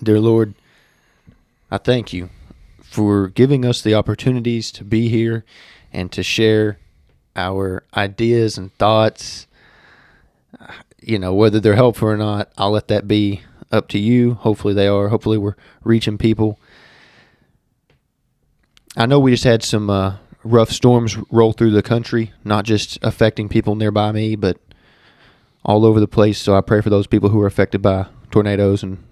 Dear Lord, I thank you for giving us the opportunities to be here and to share our ideas and thoughts. Whether they're helpful or not, I'll let that be up to you. Hopefully they are. Hopefully we're reaching people. I know we just had some rough storms roll through the country, not just affecting people nearby me, but all over the place. So I pray for those people who are affected by tornadoes and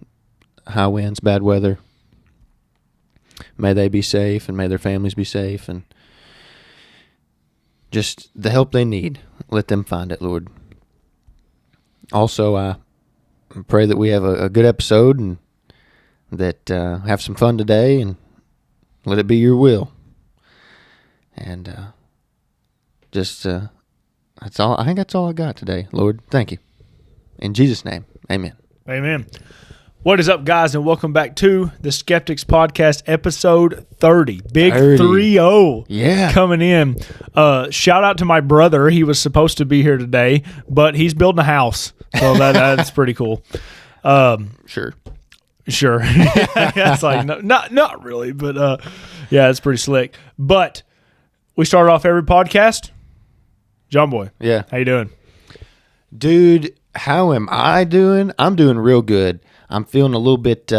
high winds, bad weather. May they be safe, and may their families be safe, and just the help they need, let them find it, Lord. Also, I pray that we have a good episode and that have some fun today, and let it be your will. And that's all. I think that's all I got today, Lord. Thank you. In Jesus' name, amen. Amen. What is up, guys, and welcome back to the Skeptics Podcast, episode 30. Big 30. Yeah. Coming in. Shout out to my brother. He was supposed to be here today, but he's building a house, so that's pretty cool. Sure. It's like, no, not really, but yeah, it's pretty slick. But we start off every podcast. John Boy. Yeah. How you doing? Dude, how am I doing? I'm doing real good. I'm feeling a little bit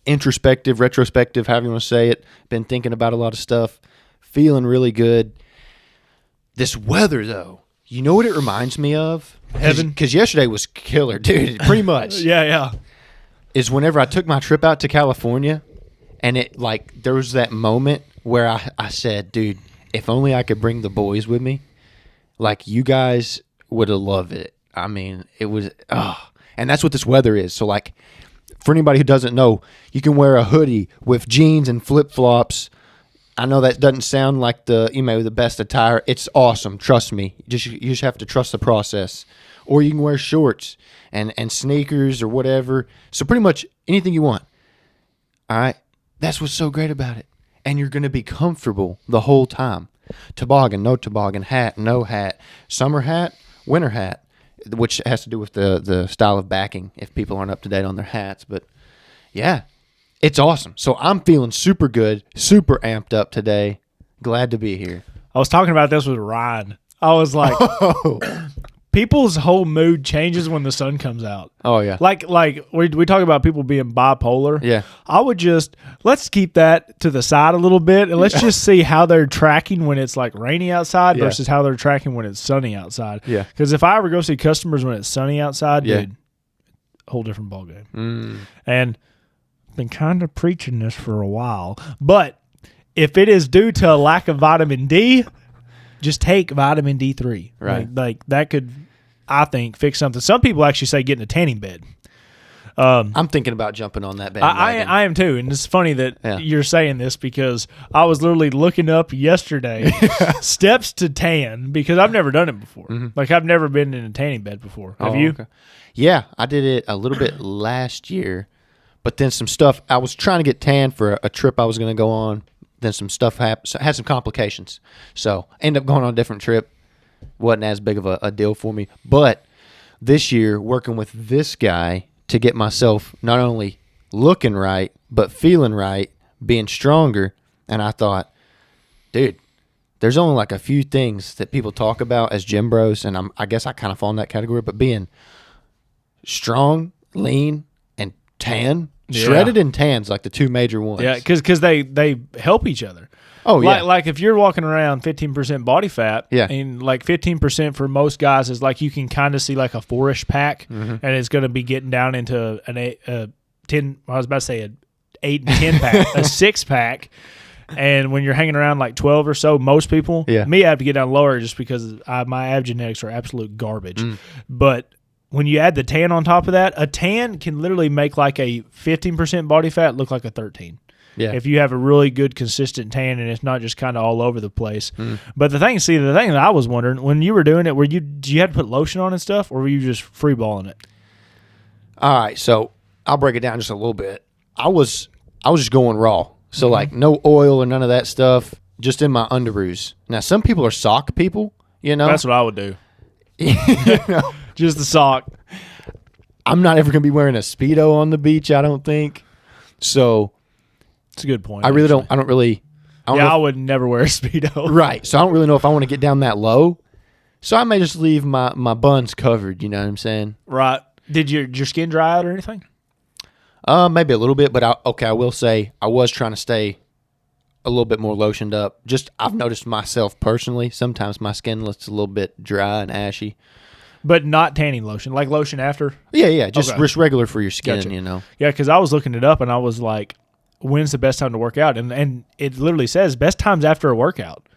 introspective, retrospective, however you want to say it. Been thinking about a lot of stuff. Feeling really good. This weather, though, you know what it reminds me of? Heaven. Because yesterday was killer, dude, pretty much. Yeah. Is whenever I took my trip out to California, and there was that moment where I said, dude, if only I could bring the boys with me, you guys would have loved it. I mean, it was, and that's what this weather is. So, for anybody who doesn't know, you can wear a hoodie with jeans and flip-flops. I know that doesn't sound like the best attire. It's awesome. Trust me. You just have to trust the process. Or you can wear shorts and sneakers or whatever. So pretty much anything you want. All right? That's what's so great about it. And you're going to be comfortable the whole time. Toboggan, no toboggan, hat, no hat, summer hat, winter hat, which has to do with the style of backing if people aren't up to date on their hats. But yeah, it's awesome. So I'm feeling super good, super amped up today. Glad to be here. I was talking about this with Ryan. I was like, people's whole mood changes when the sun comes out. Oh, yeah. Like we talk about people being bipolar. Yeah. I would let's keep that to the side a little bit, and let's just see how they're tracking when it's rainy outside versus how they're tracking when it's sunny outside. Yeah. Because if I ever go see customers when it's sunny outside, dude, whole different ballgame. And I've been kind of preaching this for a while, but if it is due to a lack of vitamin D, just take vitamin D3. Right. That could, I think, fix something. Some people actually say get in a tanning bed. I'm thinking about jumping on that bandwagon. I am too, and it's funny that you're saying this because I was literally looking up yesterday steps to tan because I've never done it before. Mm-hmm. I've never been in a tanning bed before. Have you? Okay. Yeah, I did it a little bit last year, but then some stuff, I was trying to get tan for a trip I was going to go on. Then some stuff happened, so had some complications. So ended up going on a different trip. Wasn't as big of a deal for me. But this year, working with this guy to get myself not only looking right, but feeling right, being stronger. And I thought, dude, there's only a few things that people talk about as gym bros, and I guess I kind of fall in that category, but being strong, lean, and tan. Shredded and tan's the two major ones. Yeah, because they help each other. Oh, yeah. Like if you're walking around 15% body fat, yeah. and 15% for most guys is you can kind of see a 4-ish pack, and it's going to be getting down into a 10, I was about to say an 8 and 10 pack, a 6-pack. And when you're hanging around 12 or so, most people, me, I have to get down lower just because my ab genetics are absolute garbage. But when you add the tan on top of that, a tan can literally make a 15% body fat look like a 13. Yeah. If you have a really good consistent tan and it's not just kind of all over the place. But the thing that I was wondering, when you were doing it, did you have to put lotion on and stuff, or were you just free balling it? All right, so I'll break it down just a little bit. I was just going raw. So no oil or none of that stuff, just in my underoos. Now some people are sock people, That's what I would do. Just the sock. I'm not ever going to be wearing a Speedo on the beach, I don't think. So it's a good point. I really don't. I don't really. I don't know I would never wear a Speedo. Right. So I don't really know if I want to get down that low. So I may just leave my buns covered. You know what I'm saying? Right. Did your skin dry out or anything? Maybe a little bit, but I will say I was trying to stay a little bit more lotioned up. Just I've noticed myself personally, sometimes my skin looks a little bit dry and ashy. But not tanning lotion, like lotion after? Yeah, just regular for your skin, Gotcha. you know. Yeah, because I was looking it up and I was like, when's the best time to work out? And it literally says best times after a workout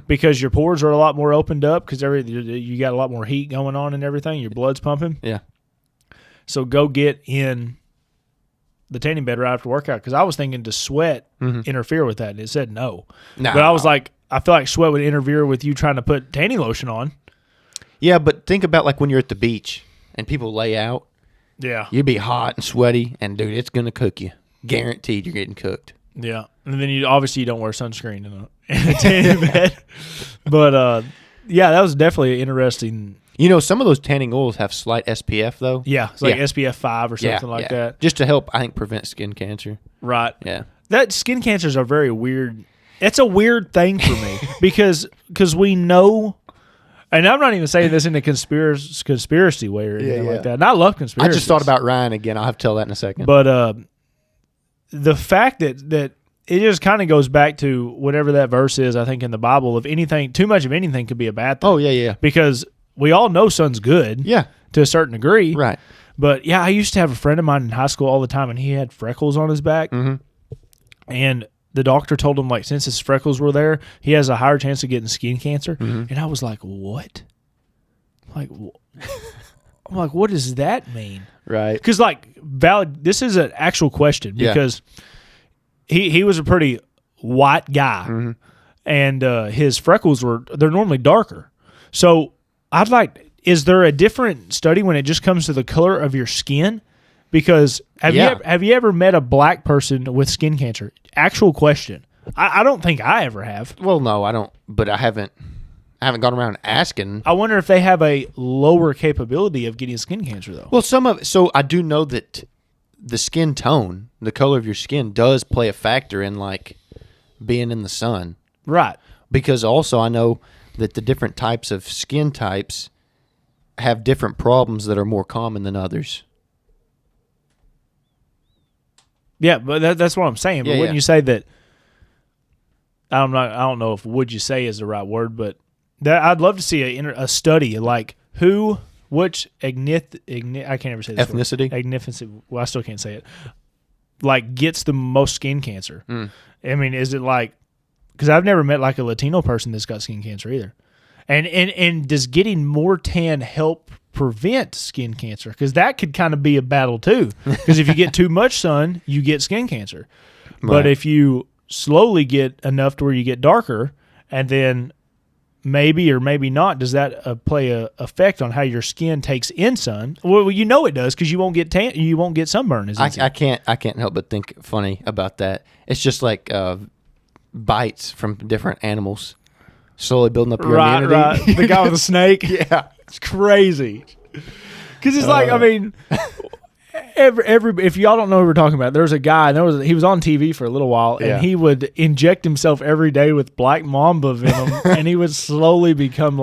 because your pores are a lot more opened up because you got a lot more heat going on and everything. Your blood's pumping. Yeah. So go get in the tanning bed right after workout because I was thinking to sweat interfere with that, and it said no. But I was like, I feel like sweat would interfere with you trying to put tanning lotion on. Yeah, but think about like when you're at the beach and people lay out. Yeah. You'd be hot and sweaty, and dude, it's going to cook you. Guaranteed you're getting cooked. Yeah. And then you don't wear sunscreen in a tanning bed. But, yeah, that was definitely interesting. You know, some of those tanning oils have slight SPF, though. Yeah, it's like SPF 5 or something like that. Just to help, I think, prevent skin cancer. Right. Yeah. That skin cancers are very weird. It's a weird thing for me because we know, and I'm not even saying this in a conspiracy way or anything like that. And I love conspiracies. I just thought about Ryan again. I'll have to tell that in a second. But the fact that it just kind of goes back to whatever that verse is, I think, in the Bible, of anything, too much of anything could be a bad thing. Oh, yeah. Because we all know sun's good to a certain degree. Right. But, yeah, I used to have a friend of mine in high school all the time, and he had freckles on his back. Mm-hmm. And the doctor told him, like, since his freckles were there, he has a higher chance of getting skin cancer. Mm-hmm. And I was like, what? I'm like, what does that mean? Right. Because, like, this is an actual question because he was a pretty white guy, and his freckles they're normally darker. So is there a different study when it just comes to the color of your skin? Because have you ever met a black person with skin cancer? Actual question. I don't think I ever have. Well, no, I don't. But I haven't gone around asking. I wonder if they have a lower capability of getting skin cancer, though. Well, so I do know that the skin tone, the color of your skin, does play a factor in like being in the sun. Right. Because also I know that the different types of skin types have different problems that are more common than others. Yeah, but that's what I'm saying. But wouldn't you say that? I don't know if "would you say" is the right word, but I'd love to see a study like which I can't ever say this ethnicity. Ethnicity. Well, I still can't say it. Like gets the most skin cancer. I mean, is it like? Because I've never met like a Latino person that's got skin cancer either. And does getting more tan help prevent skin cancer? Because that could kind of be a battle too. Because if you get too much sun, you get skin cancer. Right. But if you slowly get enough to where you get darker, and then maybe or maybe not, does that play a effect on how your skin takes in sun? Well, you know it does because you won't get you won't get sunburn. I can't help but think funny about that. It's just like bites from different animals. Slowly building up your immunity. Right. The guy with the snake. Yeah. It's crazy. Because it's like, I mean, if y'all don't know who we're talking about, there's a guy, he was on TV for a little while, and he would inject himself every day with black mamba venom, and he would slowly become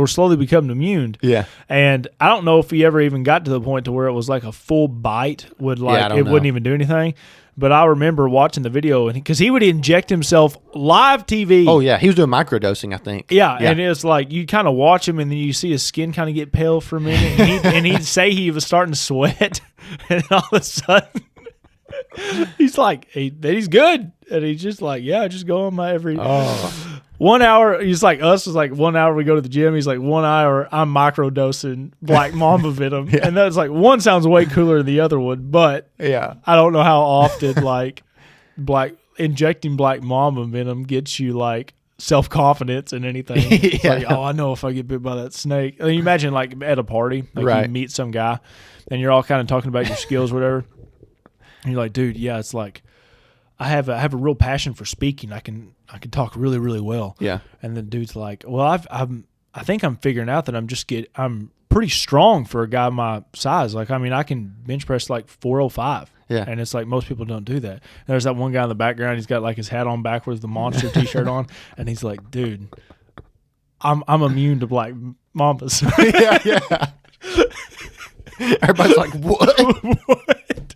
slowly become immune. Yeah. And I don't know if he ever even got to the point to where it was like a full bite would wouldn't even do anything. But I remember watching the video because he would inject himself live TV. Oh, yeah. He was doing microdosing, I think. Yeah. And it's like you kind of watch him and then you see his skin kind of get pale for a minute. And he'd say he was starting to sweat. And all of a sudden, he's like, he's good. And he's just like, yeah, just go on my every 1 hour. He's like us. It's like 1 hour we go to the gym. He's like 1 hour I'm microdosing black mamba venom. And that's like one sounds way cooler than the other one. But I don't know how often like injecting black mamba venom gets you like self-confidence in anything. It's like, I know if I get bit by that snake. I mean, you imagine like at a party, like you meet some guy and you're all kind of talking about your skills, whatever. And you're like, dude, it's like, I have a real passion for speaking. I can talk really, really well. Yeah. And the dude's like, well, I think I'm figuring out that I'm pretty strong for a guy my size. Like, I mean, I can bench press like 405. Yeah. And it's like most people don't do that. There's that one guy in the background. He's got like his hat on backwards, the Monster T-shirt on, and he's like, "Dude, I'm immune to black mambas." yeah. Everybody's like, "What?" What?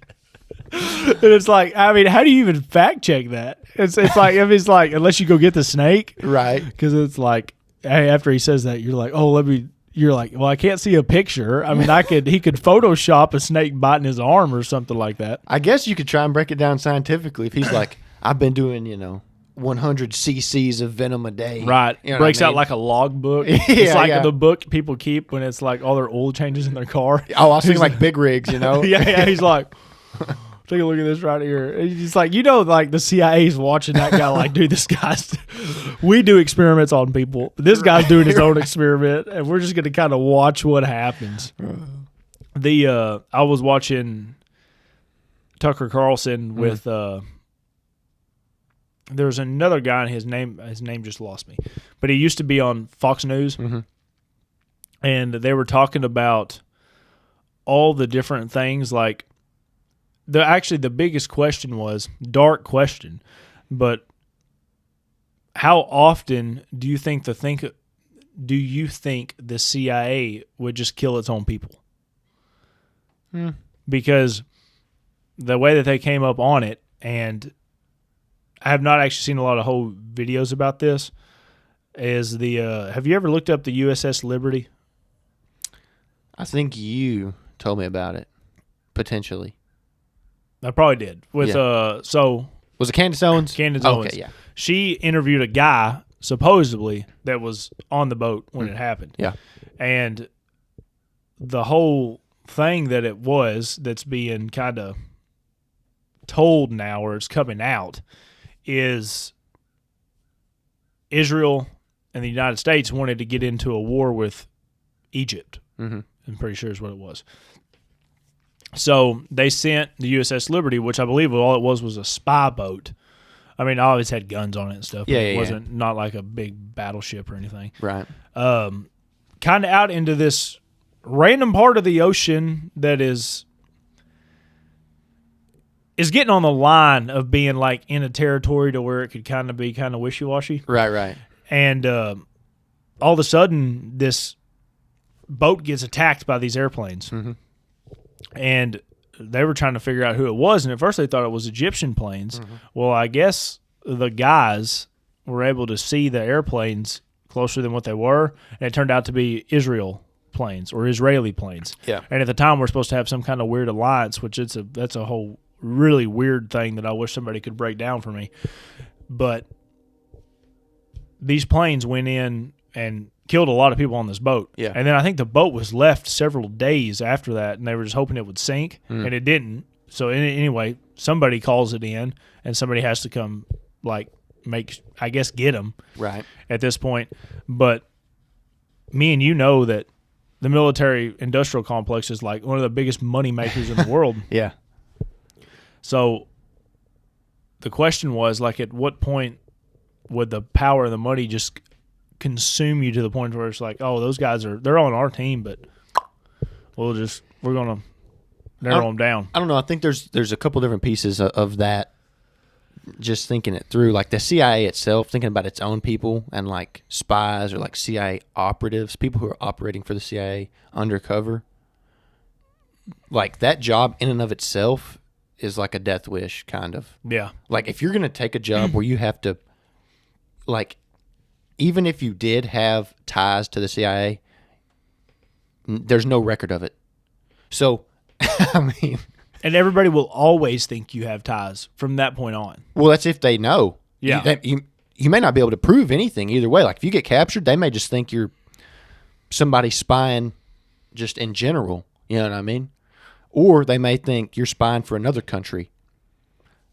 And it's like, I mean, how do you even fact check that? It's like, if it's like, unless you go get the snake, Right? Because it's like, hey, after he says that, you're like, oh, you're like, well, I can't see a picture. I mean, he could Photoshop a snake biting his arm or something like that. I guess you could try and break it down scientifically. If he's like, I've been doing, 100 cc's of venom a day. Right. You know Breaks what I mean? out like a log book. Yeah, It's like yeah. the book people keep when it's like all their oil changes in their car. Oh, I was thinking like big rigs, Yeah. He's like, take a look at this right here. He's like, like the CIA is watching that guy like, dude, this guy's, we do experiments on people. This guy's doing his own experiment, and we're just going to kind of watch what happens. I was watching Tucker Carlson with, there's another guy, and his name just lost me, but he used to be on Fox News, and they were talking about all the different things. Like, the biggest question was, dark question, but how often do you think the CIA would just kill its own people? Because the way that they came up on it, and I have not actually seen a lot of whole videos about this, is have you ever looked up the USS Liberty? I think you told me about it, potentially. I probably did. Was it Candace Owens? Candace Owens. Okay, yeah. She interviewed a guy, supposedly, that was on the boat when it happened. Yeah. And the whole thing that's being kind of told now, or it's coming out, is Israel and the United States wanted to get into a war with Egypt. I'm pretty sure is what it was. So they sent the USS Liberty, which I believe all it was a spy boat. I mean, it always had guns on it and stuff. But it wasn't not like a big battleship or anything. Right. Kind of out into this random part of the ocean that is getting on the line of being like in a territory to where it could kind of be kind of wishy-washy. Right. And all of a sudden, this boat gets attacked by these airplanes. And they were trying to figure out who it was, and at first they thought it was Egyptian planes. Well, I guess the guys were able to see the airplanes closer than what they were, and it turned out to be Israel planes or Israeli planes. Yeah. And at the time, we're supposed to have some kind of weird alliance, which that's a whole really weird thing that I wish somebody could break down for me. But these planes went in and killed a lot of people on this boat. Yeah. And then I think the boat was left several days after that, and they were just hoping it would sink, and it didn't. So anyway, somebody calls it in, and somebody has to come, like, get them. Right. At this point. But me and you know that the military-industrial complex is like one of the biggest money makers in the world. Yeah. So the question was, like, at what point would the power of the money just consume you to the point where it's like, oh, those guys they're on our team, but we're gonna narrow them down. I don't know. I think there's a couple different pieces of that. Just thinking it through, like the CIA itself, thinking about its own people and like spies or like CIA operatives, people who are operating for the CIA undercover. Like that job in and of itself is like a death wish, kind of. Yeah. Like if you're gonna take a job where you have to, like, even if you did have ties to the CIA, there's no record of it. So, I mean... And everybody will always think you have ties from that point on. Well, that's if they know. Yeah. You may not be able to prove anything either way. Like, if you get captured, they may just think you're somebody spying just in general. You know what I mean? Or they may think you're spying for another country.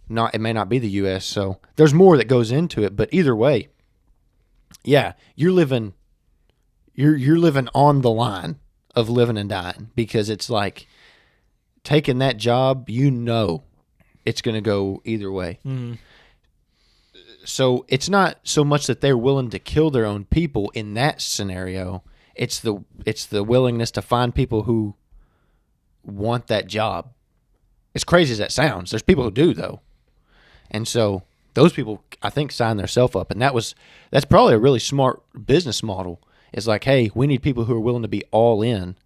It may not be the U.S., so there's more that goes into it. But either way, yeah, you're living on the line of living and dying, because it's like taking that job, it's going to go either way. So it's not so much that they're willing to kill their own people in that scenario. It's the willingness to find people who want that job. As crazy as that sounds, there's people who do though, and so those people I think sign themselves up, and that's probably a really smart business model. It's like, hey, we need people who are willing to be all in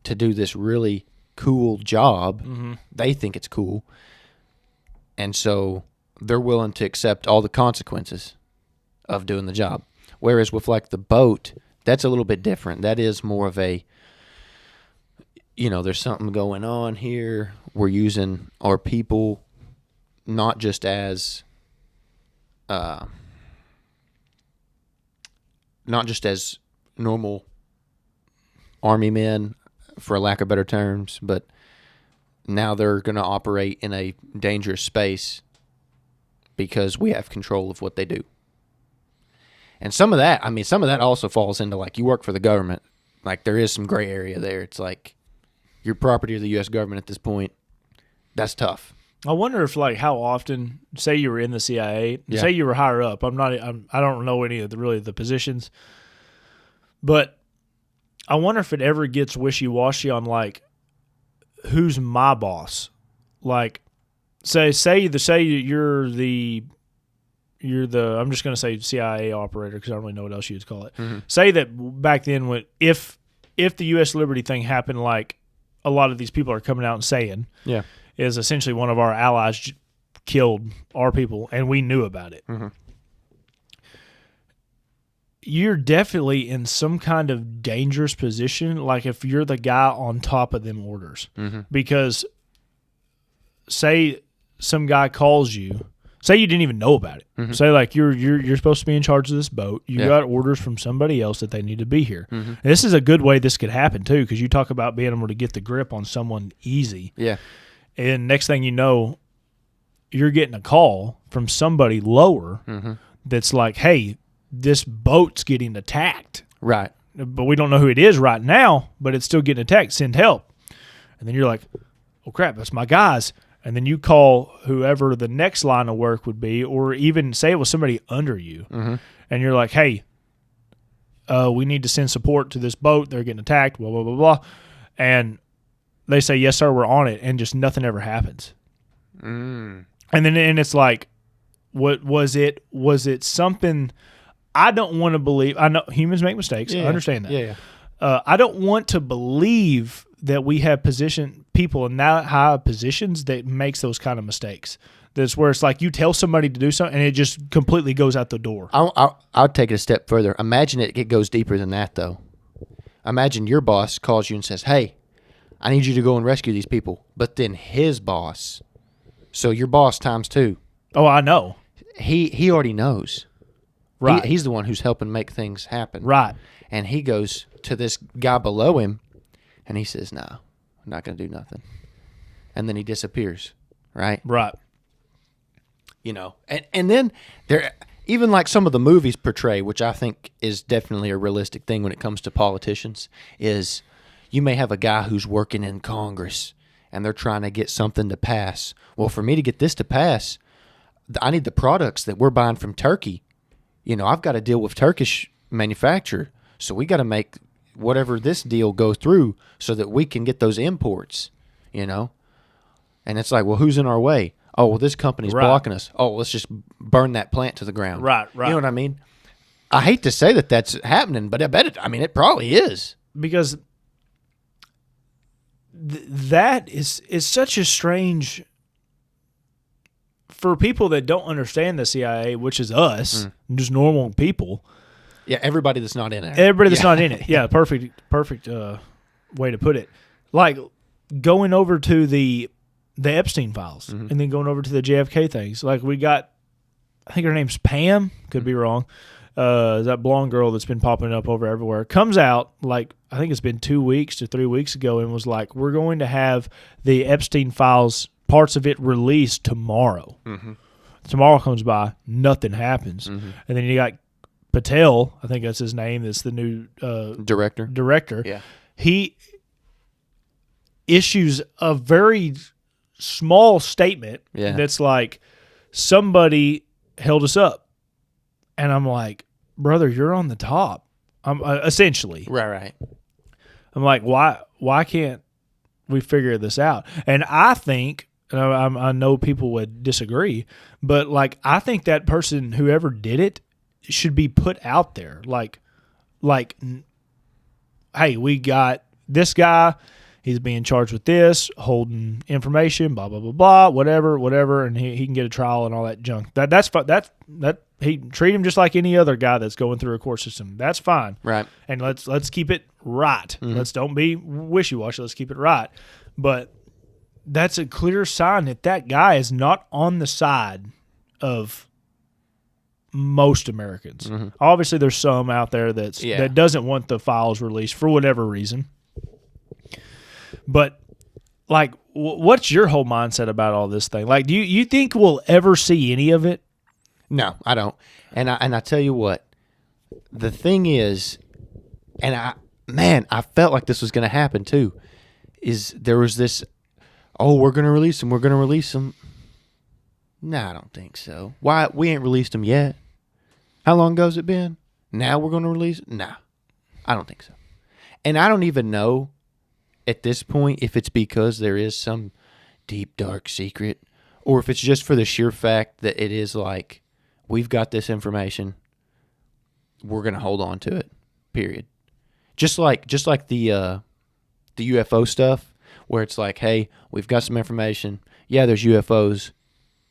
to do this really cool job. Mm-hmm. They think it's cool, and so they're willing to accept all the consequences of doing the job. Whereas with like the boat, that's a little bit different. That is more of a, there's something going on here. We're using our people not just as normal army men, for lack of better terms, but now they're going to operate in a dangerous space because we have control of what they do. And some of that also falls into like you work for the government. Like there is some gray area there. It's like you're property of the U.S. government at this point. That's tough. I wonder if like how often, say you were in the CIA, say you were higher up. I don't know any of the positions, but I wonder if it ever gets wishy-washy on like who's my boss. Like say you're the I'm just going to say CIA operator because I don't really know what else you'd call it. Mm-hmm. Say that back then if the U.S. Liberty thing happened, like a lot of these people are coming out and saying, is essentially one of our allies killed our people and we knew about it. Mm-hmm. You're definitely in some kind of dangerous position, like if you're the guy on top of them orders. Mm-hmm. Because say some guy calls you, say you didn't even know about it. Mm-hmm. Say like you're supposed to be in charge of this boat. You got orders from somebody else that they need to be here. Mm-hmm. And this is a good way this could happen too, because you talk about being able to get the grip on someone easy. Yeah. And next thing you know, you're getting a call from somebody lower that's like, hey, this boat's getting attacked. Right. But we don't know who it is right now, but it's still getting attacked. Send help. And then you're like, oh, crap, that's my guys. And then you call whoever the next line of work would be, or even say it was somebody under you. Mm-hmm. And you're like, hey, we need to send support to this boat. They're getting attacked, blah, blah, blah, blah. And they say, yes, sir, we're on it. And just nothing ever happens. Mm. And it's like, what was it? Was it something I don't want to believe? I know humans make mistakes. Yeah, I understand that. Yeah. I don't want to believe that we have people in that high positions that makes those kind of mistakes. That's where it's like you tell somebody to do something and it just completely goes out the door. I'll take it a step further. Imagine it goes deeper than that, though. Imagine your boss calls you and says, hey, I need you to go and rescue these people. But then his boss, so your boss times two. Oh, I know. He already knows. Right. He's the one who's helping make things happen. Right. And he goes to this guy below him, and he says, no, I'm not going to do nothing. And then he disappears, right? Right. And then there, even like some of the movies portray, which I think is definitely a realistic thing when it comes to politicians, is you may have a guy who's working in Congress, and they're trying to get something to pass. Well, for me to get this to pass, I need the products that we're buying from Turkey. I've got to deal with Turkish manufacturer, so we got to make whatever this deal go through so that we can get those imports, And it's like, well, who's in our way? Oh, well, this company's blocking us. Oh, let's just burn that plant to the ground. Right. You know what I mean? I hate to say that that's happening, but I bet it probably is. Because that is such a strange... For people that don't understand the CIA, which is us, just normal people. Yeah, everybody that's not in it. Everybody that's not in it. Yeah, perfect way to put it. Like going over to the Epstein files and then going over to the JFK things. Like we got, I think her name's Pam, could be wrong. That blonde girl that's been popping up over everywhere. Comes out, like, I think it's been 2 weeks to 3 weeks ago, and was like, we're going to have the Epstein files, parts of it released tomorrow. Mm-hmm. Tomorrow comes by, nothing happens. Mm-hmm. And then you got Patel, I think that's his name, that's the new director. Yeah. He issues a very small statement that's like, somebody held us up. And I'm like, brother, you're on the top. essentially. Right. I'm like, why can't we figure this out? And I think, I know people would disagree, but like, I think that person, whoever did it, should be put out there. Like, hey, we got this guy. He's being charged with this, holding information, blah blah blah blah, whatever, and he can get a trial and all that junk. That's he treat him just like any other guy that's going through a court system. That's fine, right? And let's keep it right. Mm-hmm. Let's don't be wishy-washy. Let's keep it right. But that's a clear sign that guy is not on the side of most Americans. Mm-hmm. Obviously, there's some out there that doesn't want the files released for whatever reason. But, like, what's your whole mindset about all this thing? Like, do you think we'll ever see any of it? No, I don't. And I tell you what, the thing is, and I felt like this was going to happen too, is there was this, we're going to release them. No, I don't think so. Why? We ain't released them yet. How long ago's it been? Now we're going to release it? Nah, I don't think so. And I don't even know at this point if it's because there is some deep, dark secret, or if it's just for the sheer fact that it is like, we've got this information, we're going to hold on to it, period. Just like the UFO stuff, where it's like, hey, we've got some information. Yeah, there's UFOs,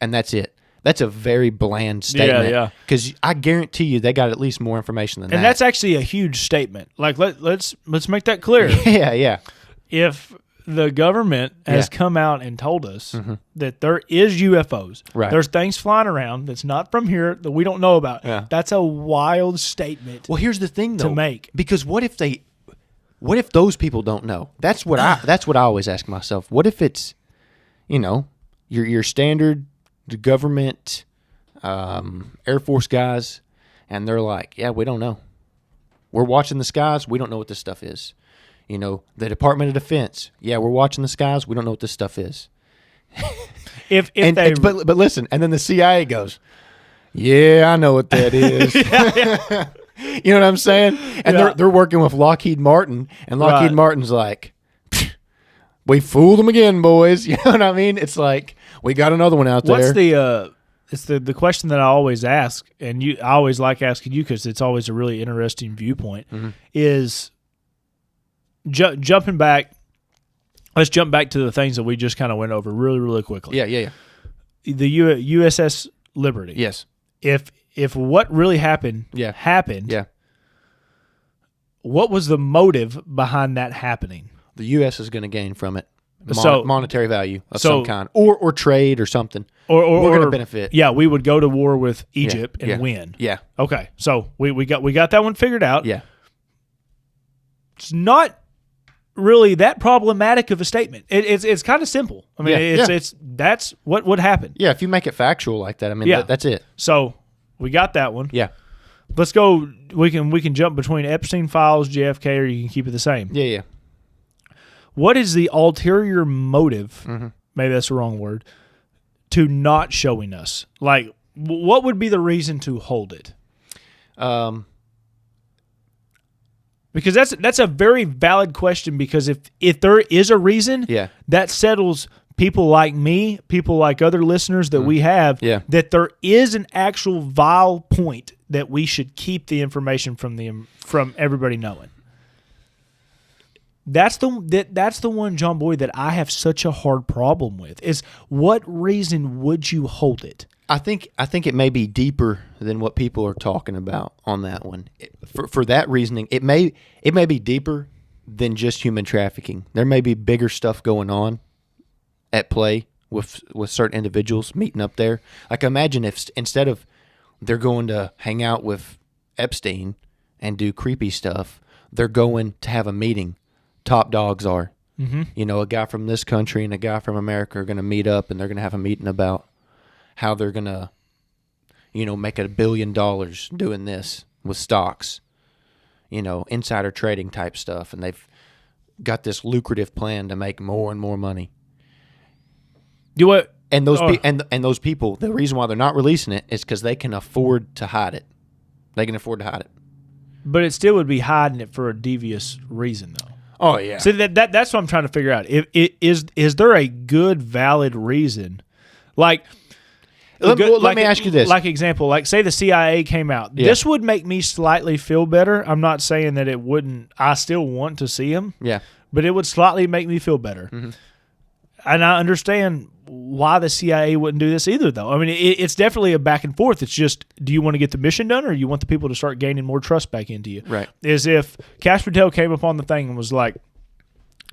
and that's it. That's a very bland statement. Yeah. Because I guarantee you they got at least more information than that. And that's actually a huge statement. Like, let's make that clear. Yeah. If the government has come out and told us that there is UFOs, right. There's things flying around that's not from here that we don't know about. Yeah. That's a wild statement. Well, here's the thing, though, to make, because what if those people don't know? That's what I always ask myself. What if it's, your standard government Air Force guys, and they're like, yeah, we don't know. We're watching the skies. We don't know what this stuff is. The Department of Defense. Yeah, we're watching the skies. We don't know what this stuff is. But listen, and then the CIA goes, yeah, I know what that is. yeah. You know what I'm saying? And they're working with Lockheed Martin, and Lockheed Martin's like, we fooled them again, boys. You know what I mean? It's like, we got another one out there. What's it's the question that I always ask, and I always like asking you because it's always a really interesting viewpoint, is jumping back. Let's jump back to the things that we just kind of went over really, really quickly. Yeah. The USS Liberty. Yes. If what really happened happened, what was the motive behind that happening? The U.S. is going to gain from it monetary value of some kind, or trade or something. Or we're going to benefit. Yeah, we would go to war with Egypt and win. Yeah. Okay, so we got that one figured out. Yeah. It's not really that problematic of a statement. It's kind of simple. I mean, it's that's what would happen. Yeah, if you make it factual like that, I mean, that's it. So we got that one. Yeah. Let's go. We can jump between Epstein files, JFK, or you can keep it the same. Yeah. What is the ulterior motive? Maybe that's the wrong word. To not showing us, like, what would be the reason to hold it? Because that's a very valid question. Because if there is a reason, that settles people like me, people like other listeners that we have, that there is an actual vile point that we should keep the information from everybody knowing. That's the one, John Boy, that I have such a hard problem with. Is what reason would you hold it? I think it may be deeper than what people are talking about on that one. For that reasoning, it may be deeper than just human trafficking. There may be bigger stuff going on at play with certain individuals meeting up there. Like, imagine if instead of they're going to hang out with Epstein and do creepy stuff, they're going to have a meeting. Top dogs are. A guy from this country and a guy from America are going to meet up, and they're going to have a meeting about how they're going to, make $1 billion doing this with stocks, insider trading type stuff. And they've got this lucrative plan to make more and more money. And those people, the reason why they're not releasing it is because they can afford to hide it. They can afford to hide it. But it still would be hiding it for a devious reason, though. Oh yeah. So that's what I'm trying to figure out. Is there a good, valid reason? Like, let me ask you this. Like example, like say the CIA came out. Yeah. This would make me slightly feel better. I'm not saying that it wouldn't. I still want to see him. Yeah. But it would slightly make me feel better. Mm-hmm. And I understand why the CIA wouldn't do this either, though. I mean, it's definitely a back and forth. It's just, do you want to get the mission done, or you want the people to start gaining more trust back into you? Right. As if Cash Patel came upon the thing and was like,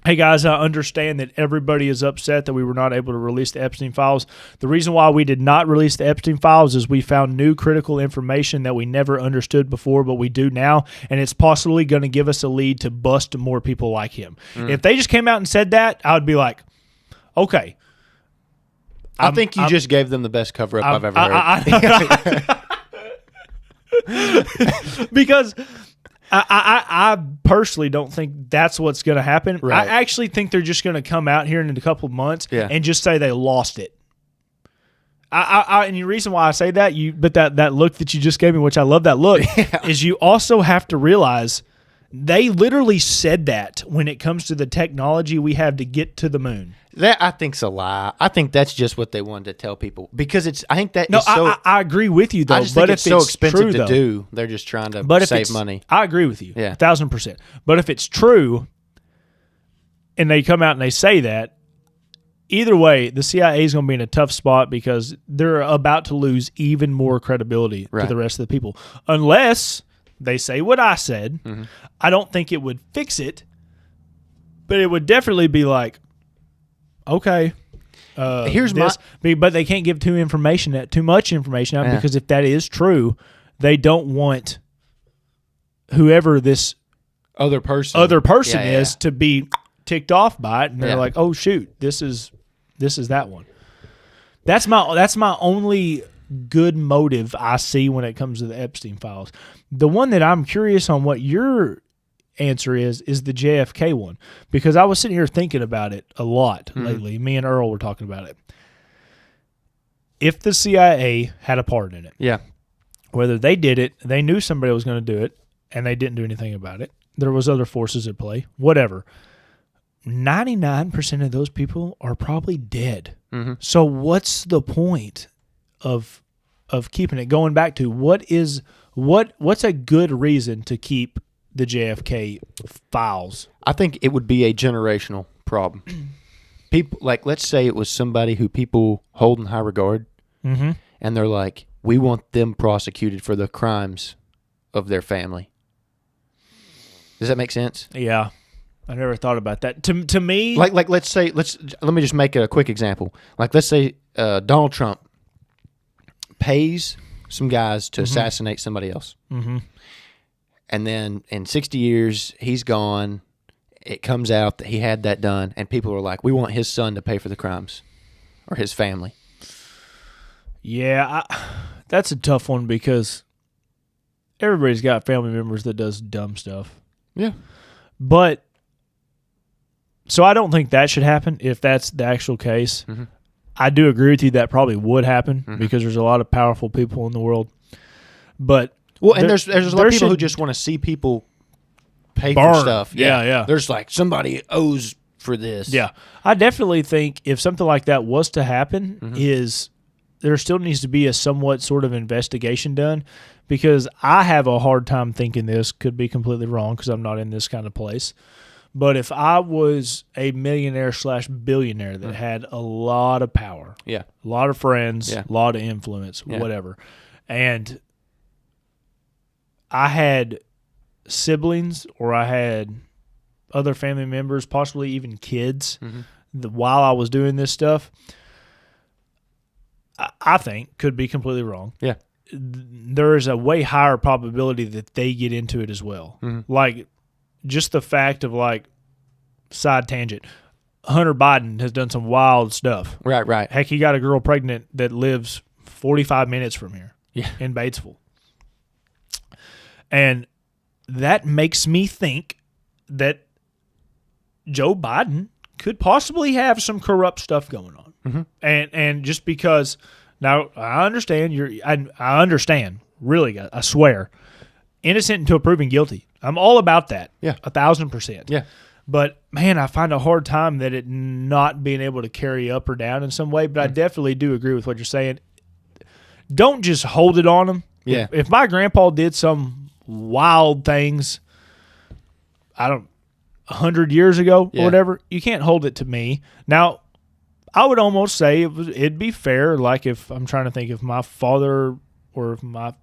hey, guys, I understand that everybody is upset that we were not able to release the Epstein files. The reason why we did not release the Epstein files is we found new critical information that we never understood before, but we do now, and it's possibly going to give us a lead to bust more people like him. If they just came out and said that, I would be like, okay. I think you just gave them the best cover-up I've ever heard. Because I personally don't think that's what's going to happen. Right. I actually think they're just going to come out here in a couple of months and just say they lost it. And the reason why I say that, that look that you just gave me, which I love that look, is you also have to realize they literally said that when it comes to the technology we have to get to the moon. That I think's a lie. I think that's just what they wanted to tell people because it's. I think that no, is so. I agree with you though. I just but think if it's so expensive true, to do. They're just trying to save money. I agree with you. Yeah, 1,000%. But if it's true, and they come out and they say that, either way, the CIA is going to be in a tough spot because they're about to lose even more credibility to the rest of the people, unless they say what I said. Mm-hmm. I don't think it would fix it, but it would definitely be like, okay. Here's this, but they can't give too much information out because if that is true, they don't want whoever this other person is to be ticked off by it, and they're like, "Oh shoot, this is that one." That's my only good motive I see when it comes to the Epstein files. The one that I'm curious on what your answer is the JFK one, because I was sitting here thinking about it a lot lately. Me and Earl were talking about it. If the CIA had a part in it, whether they did it, they knew somebody was going to do it, and they didn't do anything about it. There was other forces at play, whatever. 99% of those people are probably dead. Mm-hmm. So what's the point of keeping it? Going back to what's a good reason to keep the JFK files? I think it would be a generational problem. People, like, let's say it was somebody who people hold in high regard, and they're like, we want them prosecuted for the crimes of their family. Does that make sense? Yeah. I never thought about that. To me, like let me just make a quick example. Like, let's say Donald Trump pays some guys to assassinate somebody else. Mm-hmm. And then in 60 years, he's gone. It comes out that he had that done, and people are like, we want his son to pay for the crimes, or his family. Yeah, that's a tough one because everybody's got family members that does dumb stuff. Yeah. But, so I don't think that should happen if that's the actual case. Mm-hmm. I do agree with you that probably would happen because there's a lot of powerful people in the world. But well, and there's a lot of people who just want to see people pay for stuff. Yeah. There's like somebody owes for this. Yeah. I definitely think if something like that was to happen, is there still needs to be a somewhat sort of investigation done, because I have a hard time thinking this could be completely wrong because I'm not in this kind of place. But if I was a millionaire/billionaire that had a lot of power, a lot of friends, a lot of influence, whatever, and I had siblings or I had other family members, possibly even kids, while I was doing this stuff, I think could be completely wrong. Yeah. There is a way higher probability that they get into it as well. Like, just the fact of, like, side tangent, Hunter Biden has done some wild stuff. Right. Heck, he got a girl pregnant that lives 45 minutes from here in Batesville. And that makes me think that Joe Biden could possibly have some corrupt stuff going on. And just because, now I understand I understand, really, I swear, innocent until proven guilty. I'm all about that. Yeah. 1,000%. Yeah. But, man, I find a hard time that it not being able to carry up or down in some way. But I definitely do agree with what you're saying. Don't just hold it on them. Yeah. If my grandpa did some wild things, 100 years ago or whatever, you can't hold it to me. Now, I would almost say it'd be fair, like if I'm trying to think if my father or if my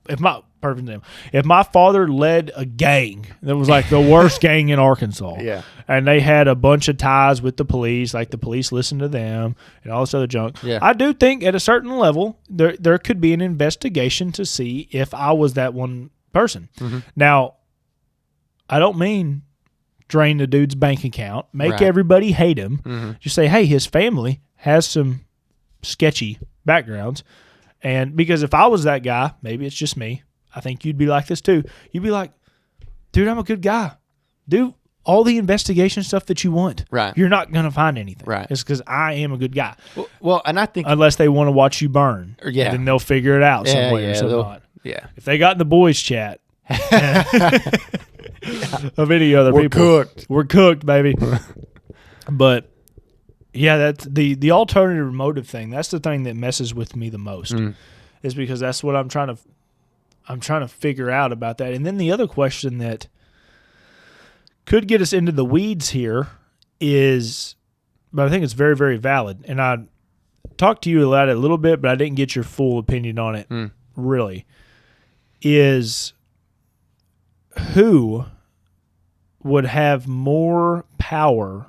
father led a gang that was like the worst gang in Arkansas, and they had a bunch of ties with the police, like the police listened to them and all this other junk. I do think at a certain level there could be an investigation to see if I was that one person. Now, I don't mean drain the dude's bank account, make everybody hate him. Just say, hey, his family has some sketchy backgrounds. And because if I was that guy, maybe it's just me, I think you'd be like this too. You'd be like, dude, I'm a good guy. Do all the investigation stuff that you want. Right. You're not going to find anything. Right. It's because I am a good guy. Well, and I think... Unless they want to watch you burn. Yeah. Then they'll figure it out some way or some not. Yeah. If they got in the boys' chat of any other people. We're cooked, baby. But... yeah, that's the alternative motive thing. That's the thing that messes with me the most, is because that's what I'm trying to figure out about that. And then the other question that could get us into the weeds here is, but I think it's very, very valid. And I talked to you about it a little bit, but I didn't get your full opinion on it. Really, is who would have more power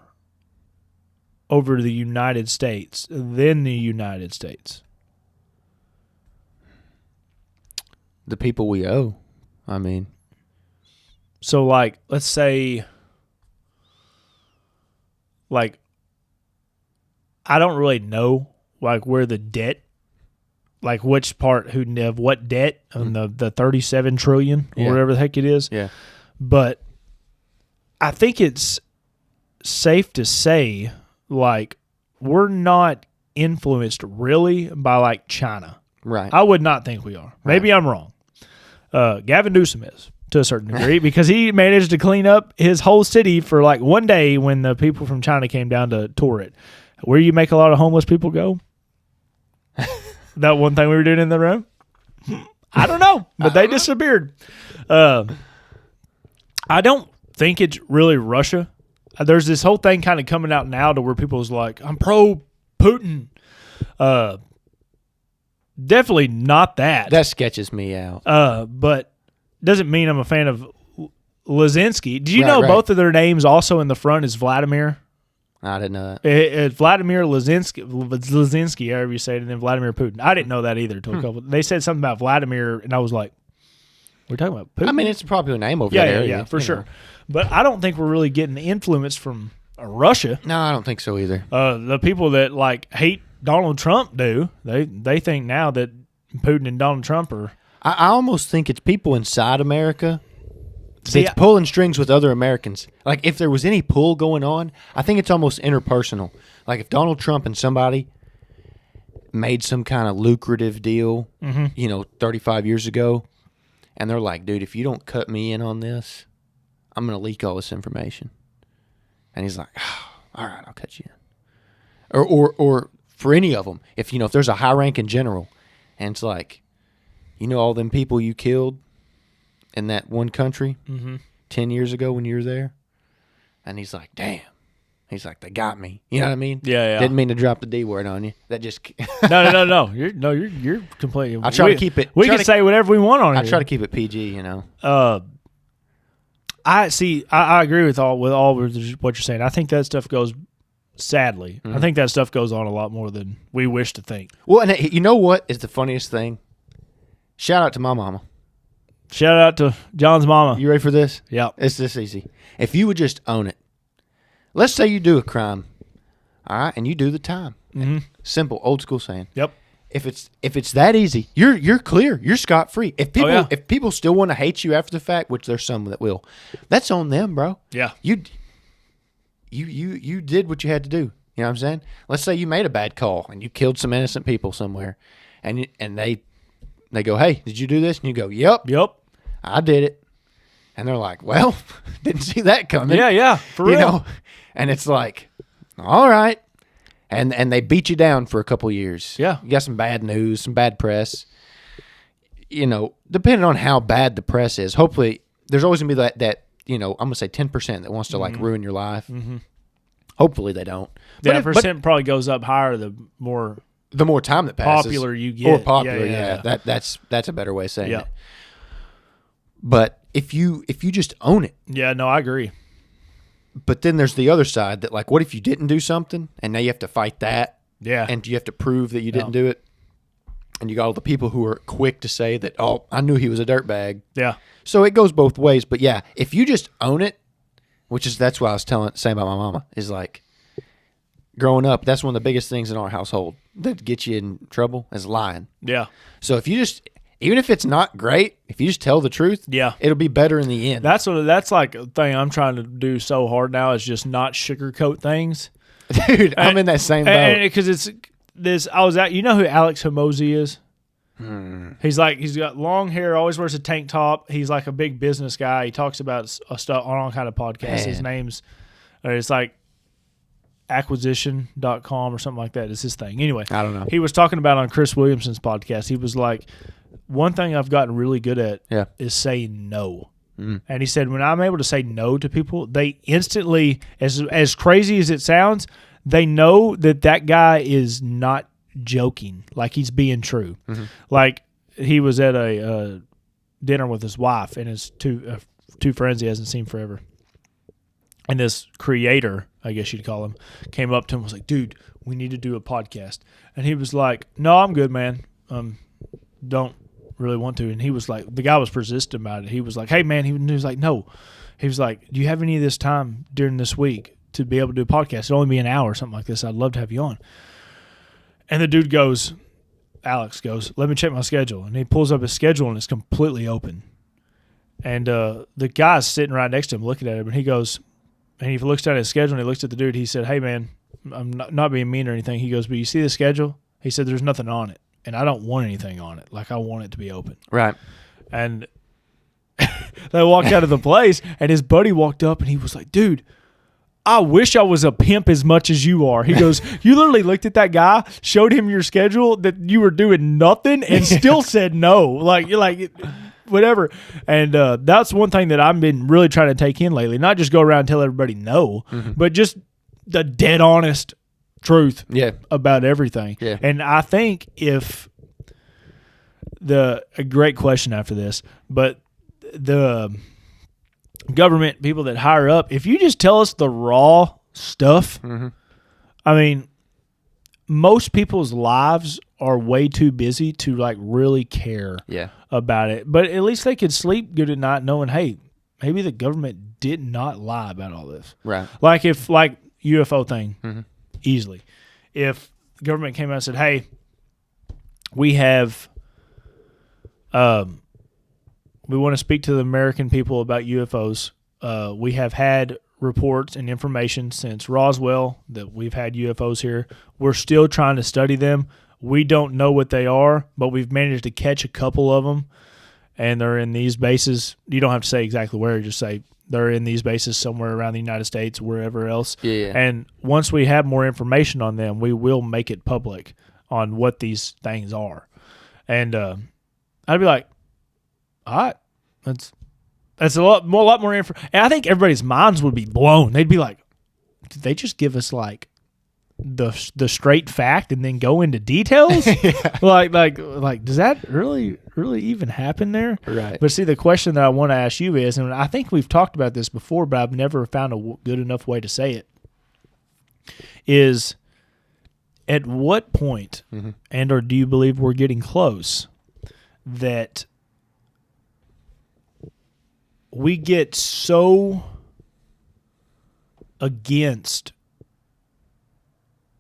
over the United States than the United States? The people we owe. I mean. So, like, let's say, like, I don't really know, like, where the debt, like, which part, who have what debt on the 37 trillion or whatever the heck it is. Yeah. But I think it's safe to say, like, we're not influenced really by, like, China. Right. I would not think we are. Maybe I'm wrong. Gavin Newsom is, to a certain degree, because he managed to clean up his whole city for, like, one day when the people from China came down to tour it. Where you make a lot of homeless people go? That one thing we were doing in the room? I don't know, but they disappeared. I don't think it's really Russia. There's this whole thing kind of coming out now to where people's like, I'm pro Putin. Definitely not that. That sketches me out. But doesn't mean I'm a fan of Lazinski. Do you know right. both of their names also in the front is Vladimir? I didn't know that. It's Vladimir Lazinski, however you say it, and then Vladimir Putin. I didn't know that either until a couple. They said something about Vladimir, and I was like, we're talking about Putin? I mean, it's a popular name over there. Yeah, for sure. But I don't think we're really getting the influence from Russia. No, I don't think so either. The people that like hate Donald Trump do. They think now that Putin and Donald Trump are. I almost think it's people inside America that's pulling strings with other Americans. Like, if there was any pull going on, I think it's almost interpersonal. Like, if Donald Trump and somebody made some kind of lucrative deal, 35 years ago, and they're like, dude, if you don't cut me in on this, I'm going to leak all this information. And he's like, all right, I'll cut you in. Or for any of them, if there's a high-ranking general, and it's like, all them people you killed in that one country 10 years ago when you were there? And he's like, damn. He's like, they got me. You know what I mean? Yeah. Didn't mean to drop the D word on you. That just... No. You're completely... I try to keep it... We can say whatever we want on it. I try to keep it PG, I agree with all what you're saying. I think that stuff goes... Sadly, I think that stuff goes on a lot more than we wish to think. Well, and you know what is the funniest thing? Shout out to my mama. Shout out to John's mama. You ready for this? Yeah. It's this easy. If you would just own it. Let's say you do a crime, all right, and you do the time. Simple, old school saying. Yep. If it's that easy, you're clear. You're scot-free. If people still want to hate you after the fact, which there's some that will, that's on them, bro. Yeah. You did what you had to do. You know what I'm saying? Let's say you made a bad call and you killed some innocent people somewhere, and they go, hey, did you do this? And you go, yep, Yep. I did it. And they're like, well, didn't see that coming. Yeah, for real. You know? And it's like, all right. And they beat you down for a couple years. Yeah. You got some bad news, some bad press. You know, depending on how bad the press is, hopefully there's always going to be that, you know, I'm going to say 10% that wants to like ruin your life. Mm-hmm. Hopefully they don't. That percent probably goes up higher the more time that passes. Popular you get. Or popular, yeah. That's a better way of saying it. But if you just own it. Yeah, no, I agree. But then there's the other side that, like, what if you didn't do something and now you have to fight that? Yeah. And you have to prove that you didn't do it. And you got all the people who are quick to say that, oh, I knew he was a dirtbag. Yeah. So it goes both ways. But yeah, if you just own it, that's what I was saying about my mama, is like, growing up, that's one of the biggest things in our household that gets you in trouble is lying. Yeah. So if you just, even if it's not great, if you just tell the truth, it'll be better in the end. That's like a thing I'm trying to do so hard now, is just not sugarcoat things. Dude, I'm in that same boat. Because it's this, you know who Alex Hormozy is? He's got long hair, always wears a tank top. He's like a big business guy. He talks about stuff on all kind of podcasts. Man. His name's, it's like acquisition.com or something like that is his thing. Anyway, I don't know. He was talking about on Chris Williamson's podcast. He was like, one thing I've gotten really good at is saying no. And he said, when I'm able to say no to people, they instantly, as crazy as it sounds, they know that guy is not joking, like he's being true. Like he was at a dinner with his wife and his two friends he hasn't seen forever. And this creator, I guess you'd call him, came up to him and was like, dude, we need to do a podcast. And he was like, no, I'm good, man. Don't really want to. And he was like, the guy was persistent about it. He was like, hey, man. He was like, no. He was like, do you have any of this time during this week to be able to do a podcast? It'll only be an hour or something like this. I'd love to have you on. And the dude goes, Alex goes, let me check my schedule. And he pulls up his schedule and it's completely open. And the guy's sitting right next to him looking at him. And he goes, and he looks down at his schedule and he looks at the dude. He said, hey, man, I'm not being mean or anything. He goes, but you see the schedule? He said, there's nothing on it. And I don't want anything on it. Like, I want it to be open. Right. And they walked out of the place, and his buddy walked up, and he was like, dude, I wish I was a pimp as much as you are. He goes, you literally looked at that guy, showed him your schedule, that you were doing nothing, and still said no. Like, you're like, whatever. And that's one thing that I've been really trying to take in lately. Not just go around and tell everybody no, but just the dead honest truth about everything. Yeah. And I think if a great question after this, but the government people that hire up, if you just tell us the raw stuff, I mean, most people's lives are way too busy to like really care about it. But at least they could sleep good at night knowing, hey, maybe the government did not lie about all this. Right. Like if UFO thing, easily. If the government came out and said, hey, we have we want to speak to the American people about UFOs. We have had reports and information since Roswell that we've had UFOs here. We're still trying to study them. We don't know what they are, but we've managed to catch a couple of them, and they're in these bases. You don't have to say exactly where. Just say they're in these bases somewhere around the United States, wherever else. Yeah. And once we have more information on them, we will make it public on what these things are. And I'd be like, all right, that's a lot more info. And I think everybody's minds would be blown. They'd be like, did they just give us like the straight fact and then go into details? like does that really even happen there? Right. But see, the question that I want to ask you is, and I think we've talked about this before, but I've never found a good enough way to say it, is at what point, and or do you believe we're getting close, that we get so against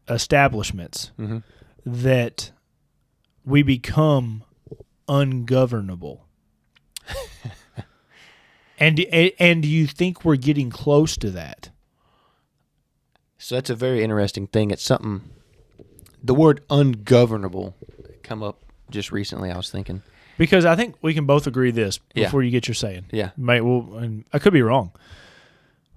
establishments that we become ungovernable? and do you think we're getting close to that? So that's a very interesting thing. It's something, the word ungovernable come up just recently, I was thinking. Because I think we can both agree this before you get your saying. Yeah. And I could be wrong.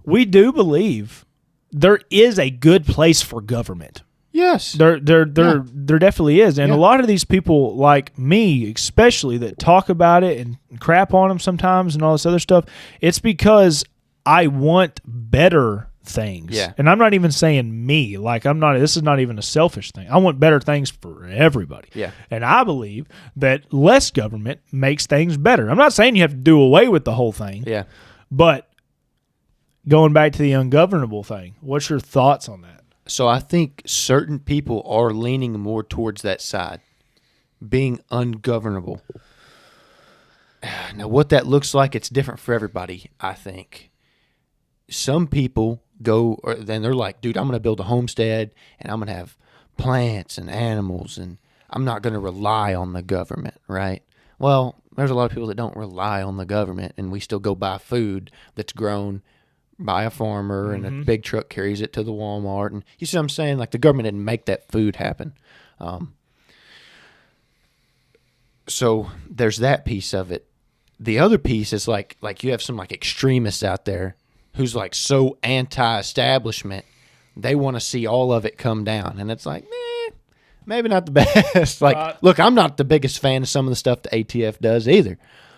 We do believe there is a good place for government. Yes. There definitely is. And a lot of these people like me, especially, that talk about it and crap on them sometimes and all this other stuff, it's because I want better things. Yeah. And I'm not even saying me. Like, this is not even a selfish thing. I want better things for everybody. Yeah. And I believe that less government makes things better. I'm not saying you have to do away with the whole thing. Yeah. But going back to the ungovernable thing, what's your thoughts on that? So I think certain people are leaning more towards that side, being ungovernable. Now, what that looks like, it's different for everybody, I think. Some people then they're like, dude, I'm going to build a homestead, and I'm going to have plants and animals, and I'm not going to rely on the government, right? Well, there's a lot of people that don't rely on the government, and we still go buy food that's grown by a farmer, and a big truck carries it to the Walmart. And you see what I'm saying? Like, the government didn't make that food happen. So there's that piece of it. The other piece is like you have some like extremists out there who's like so anti-establishment, they want to see all of it come down. And it's like, maybe not the best. Look, I'm not the biggest fan of some of the stuff the ATF does either.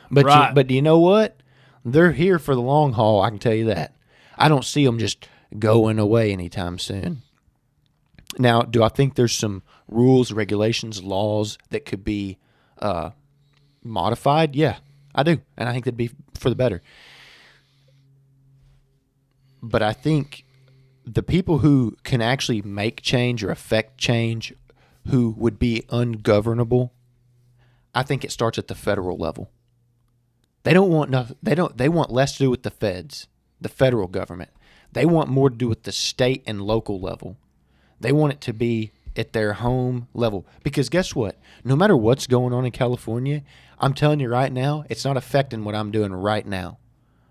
But but you know what? They're here for the long haul, I can tell you that. I don't see them just going away anytime soon. Now, do I think there's some rules, regulations, laws that could be modified? Yeah, I do. And I think that'd be for the better. But I think the people who can actually make change or affect change, who would be ungovernable, I think it starts at the federal level. They don't want nothing. They want less to do with the feds, the federal government. They want more to do with the state and local level. They want it to be at their home level. Because guess what? No matter what's going on in California, I'm telling you right now, it's not affecting what I'm doing right now.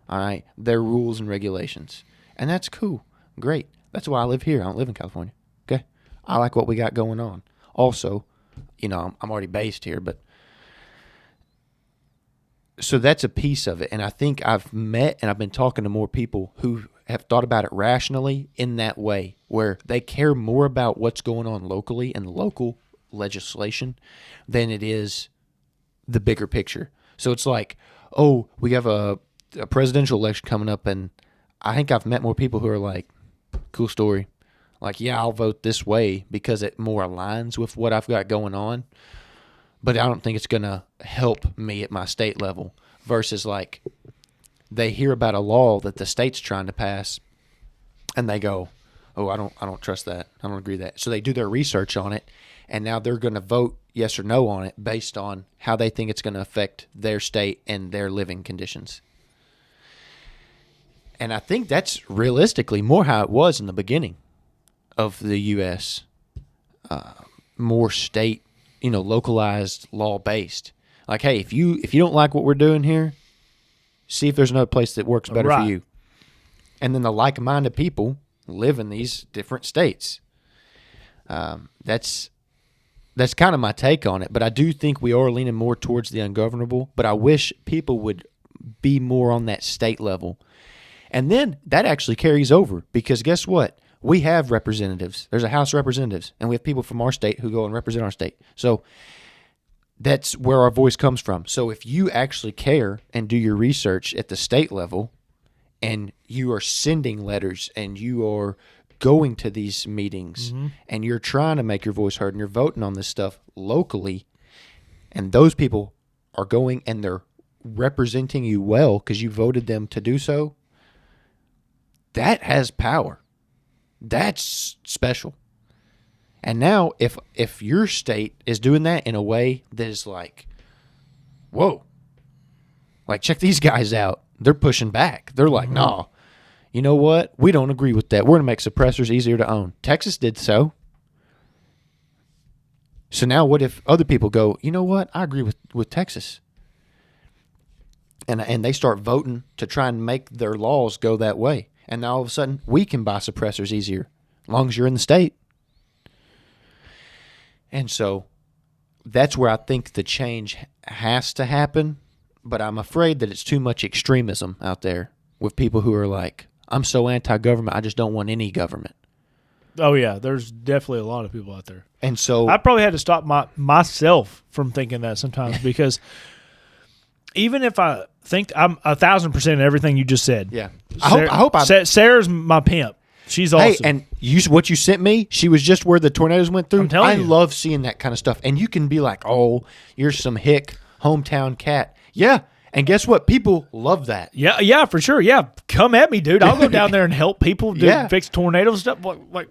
All right? Their rules and regulations. And that's cool. Great. That's why I live here. I don't live in California. Okay? I like what we got going on. Also, I'm already based here, but so that's a piece of it. And I think I've met and I've been talking to more people who have thought about it rationally in that way, where they care more about what's going on locally and local legislation than it is the bigger picture. So it's like, oh, we have a presidential election coming up, and I think I've met more people who are like, cool story. Like, yeah, I'll vote this way because it more aligns with what I've got going on. But I don't think it's going to help me at my state level, versus like they hear about a law that the state's trying to pass and they go, oh, I don't trust that. I don't agree with that. So they do their research on it, and now they're going to vote yes or no on it based on how they think it's going to affect their state and their living conditions. And I think that's realistically more how it was in the beginning of the U.S., more state, localized, law-based. Like, hey, if you don't like what we're doing here, see if there's another place that works better for you. And then the like-minded people live in these different states. That's kind of my take on it. But I do think we are leaning more towards the ungovernable. But I wish people would be more on that state level. And then that actually carries over, because guess what? We have representatives. There's a House of Representatives, and we have people from our state who go and represent our state. So that's where our voice comes from. So if you actually care and do your research at the state level, and you are sending letters and you are going to these meetings, and you're trying to make your voice heard and you're voting on this stuff locally, and those people are going and they're representing you well because you voted them to do so, that has power. That's special. And now if your state is doing that in a way that is like, whoa, like, check these guys out. They're pushing back. They're like, no, you know what? We don't agree with that. We're going to make suppressors easier to own. Texas did so. So now what if other people go, you know what? I agree with Texas. And they start voting to try and make their laws go that way. And now all of a sudden, we can buy suppressors easier, as long as you're in the state. And so, that's where I think the change has to happen. But I'm afraid that it's too much extremism out there with people who are like, I'm so anti-government, I just don't want any government. Oh, yeah. There's definitely a lot of people out there. And so I probably had to stop myself from thinking that sometimes because even if I think I'm 1,000% in everything you just said. Yeah. I hope Sarah's my pimp. She's awesome. Hey, and what you sent me, she was just where the tornadoes went through. I'm telling you. I love seeing that kind of stuff. And you can be like, oh, you're some hick hometown cat. Yeah. And guess what? People love that. Yeah, for sure. Yeah. Come at me, dude. I'll go down there and help people fix tornado stuff. Like,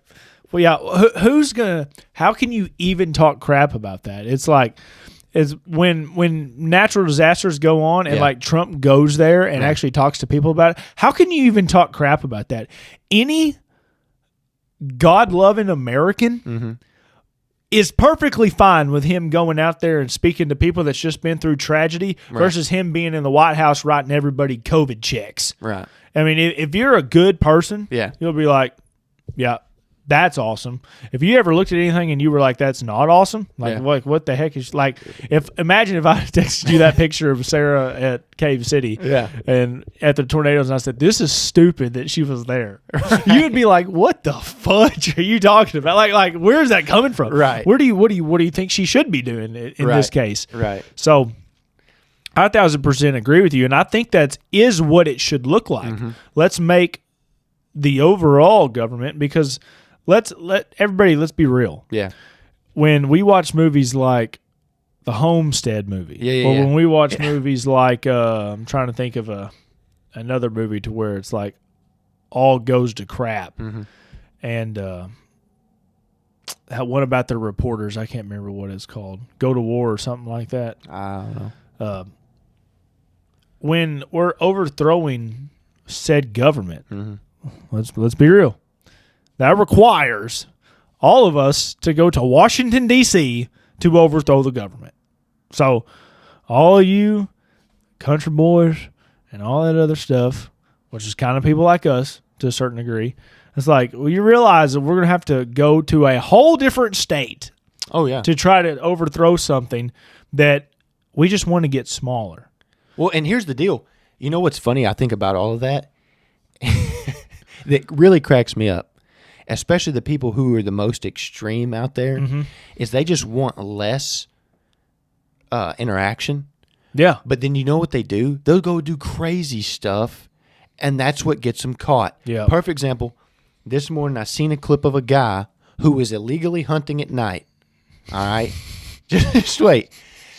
well, yeah, who's going to – how can you even talk crap about that? It's like is when natural disasters go on and like Trump goes there and actually talks to people about it, how can you even talk crap about that? Any God-loving American is perfectly fine with him going out there and speaking to people that's just been through tragedy versus him being in the White House writing everybody COVID checks. Right. I mean, if you're a good person, you'll be like, yeah, that's awesome. If you ever looked at anything and you were like, that's not awesome, like what the heck is like? Imagine if I texted you that picture of Sarah at Cave City, and at the tornadoes, and I said, "This is stupid that she was there." You would be like, "What the fudge are you talking about? Like where's that coming from? Right? What do you think she should be doing in this case? Right. So, I 1,000% agree with you, and I think that is what it should look like. Let's make the overall government because. Let's be real. Yeah. When we watch movies like the Homestead movie, when we watch movies like I'm trying to think of another movie to where it's like all goes to crap, and what about the reporters? I can't remember what it's called. Go to War or something like that. I don't know. When we're overthrowing said government, let's be real. That requires all of us to go to Washington, D.C. to overthrow the government. So all of you country boys and all that other stuff, which is kind of people like us to a certain degree, it's like, well, you realize that we're going to have to go to a whole different state to try to overthrow something that we just want to get smaller. Well, and here's the deal. You know what's funny, I think, about all of that? That really cracks me up. Especially the people who are the most extreme out there, is they just want less interaction. Yeah. But then you know what they do? They'll go do crazy stuff, and that's what gets them caught. Yeah. Perfect example. This morning I seen a clip of a guy who was illegally hunting at night. All right? Just wait.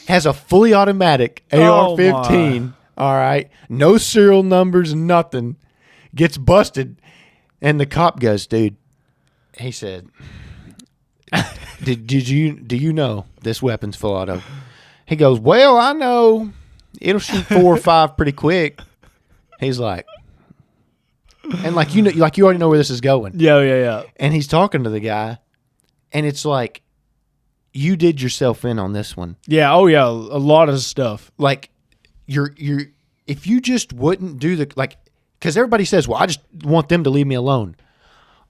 Has a fully automatic AR-15. All right? No serial numbers, nothing. Gets busted, and the cop goes, dude, he said, do you know this weapon's full auto? He goes, well, I know it'll shoot 4 or 5 pretty quick. He's like, and like you already know where this is going. Yeah. And he's talking to the guy, and it's like, you did yourself in on this one. Yeah. Oh yeah, a lot of stuff. Like you're if you just wouldn't do because everybody says, well, I just want them to leave me alone.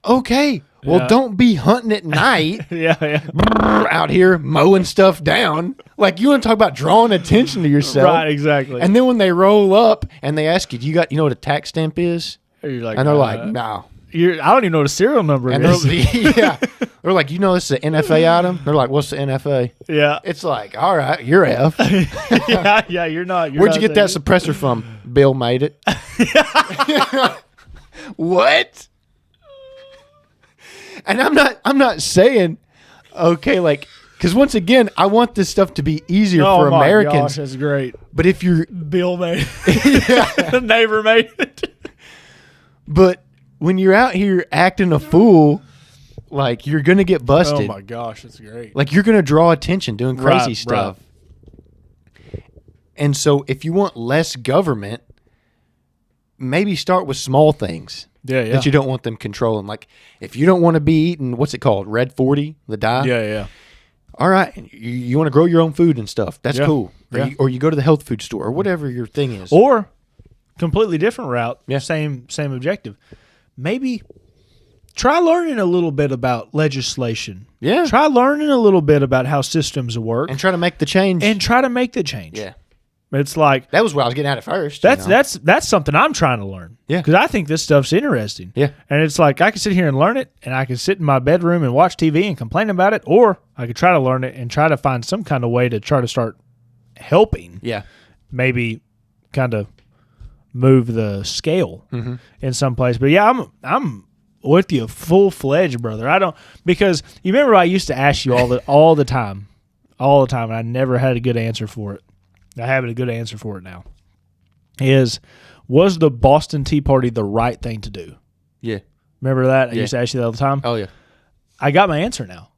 Okay. Well, don't be hunting at night. Out here mowing stuff down. Like, you want to talk about drawing attention to yourself. Right, exactly. And then when they roll up and they ask you, you know what a tax stamp is? You're like, and they're like, no. I don't even know what a serial number is. They're like, you know this is an NFA item? They're like, what's the NFA? Yeah. It's like, all right, you're F. You're not. Where'd you get that suppressor from? Bill made it. What? And I'm not saying, okay, like, because once again, I want this stuff to be easier for Americans. Oh my gosh, that's great. But if you're Bill made it, the neighbor made it. But when you're out here acting a fool, like, you're gonna get busted. Oh my gosh, that's great. Like, you're gonna draw attention doing crazy stuff. Right. And so, if you want less government, maybe start with small things. That you don't want them controlling. Like, if you don't want to be eating, what's it called? Red 40, the dye? Yeah. All right. You want to grow your own food and stuff. That's cool. Or you go to the health food store or whatever your thing is. Or completely different route. Yeah. Same objective. Maybe try learning a little bit about legislation. Yeah. Try learning a little bit about how systems work. And try to make the change. Yeah. It's like that was what I was getting at first. That's something I'm trying to learn. Yeah. Because I think this stuff's interesting. Yeah. And it's like I can sit here and learn it, and I can sit in my bedroom and watch TV and complain about it, or I could try to learn it and try to find some kind of way to try to start helping. Yeah. Maybe kind of move the scale in some place. But yeah, I'm with you full-fledged, brother. I don't, because you remember I used to ask you all the time, and I never had a good answer for it. I have a good answer for it now. Was the Boston Tea Party the right thing to do? Yeah. Remember that? I used to ask you that all the time. Oh, yeah. I got my answer now.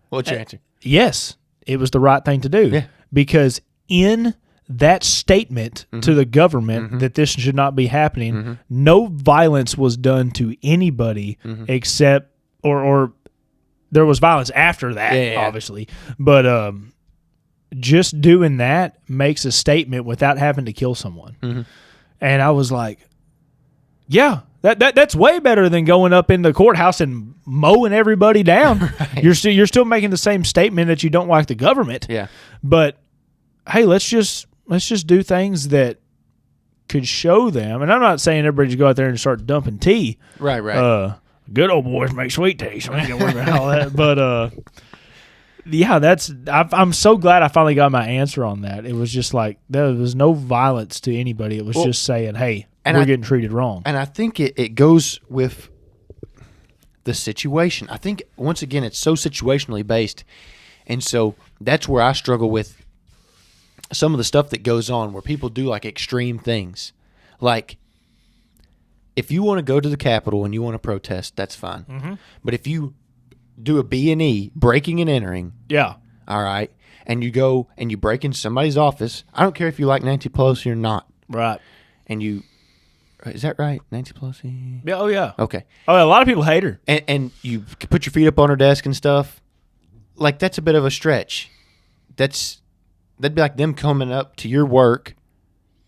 What's your answer? Yes, it was the right thing to do. Yeah. Because in that statement to the government that this should not be happening, no violence was done to anybody except, or there was violence after that, obviously. But just doing that makes a statement without having to kill someone. And I was like, yeah, that's way better than going up in the courthouse and mowing everybody down. Right. You're still making the same statement that you don't like the government. Yeah. But hey, let's just do things that could show them. And I'm not saying everybody should go out there and start dumping tea. Right. Good old boys make sweet tea, so I ain't gonna worry about all that. But yeah, I'm so glad I finally got my answer on that. It was just like there was no violence to anybody. It was just saying, hey, we're getting treated wrong. And I think it goes with the situation. I think, once again, it's so situationally based. And so that's where I struggle with some of the stuff that goes on where people do like extreme things. Like, if you want to go to the Capitol and you want to protest, that's fine. But if you do a B&E, breaking and entering, all right, and you go and you break into somebody's office, I don't care if you like Nancy Pelosi or not. Right. And you, is that right? Nancy Pelosi? Yeah. Oh, yeah. Okay. Oh, yeah, a lot of people hate her. And you put your feet up on her desk and stuff. Like, that's a bit of a stretch. That'd be like them coming up to your work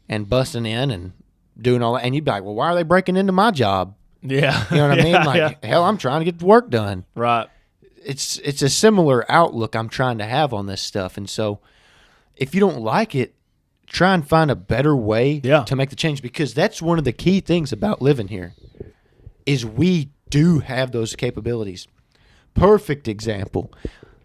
and busting in and doing all that. And you'd be like, well, why are they breaking into my job? Yeah. You know what I mean? Like, hell, I'm trying to get the work done. Right. It's a similar outlook I'm trying to have on this stuff. And so if you don't like it, try and find a better way to make the change, because that's one of the key things about living here is we do have those capabilities. Perfect example.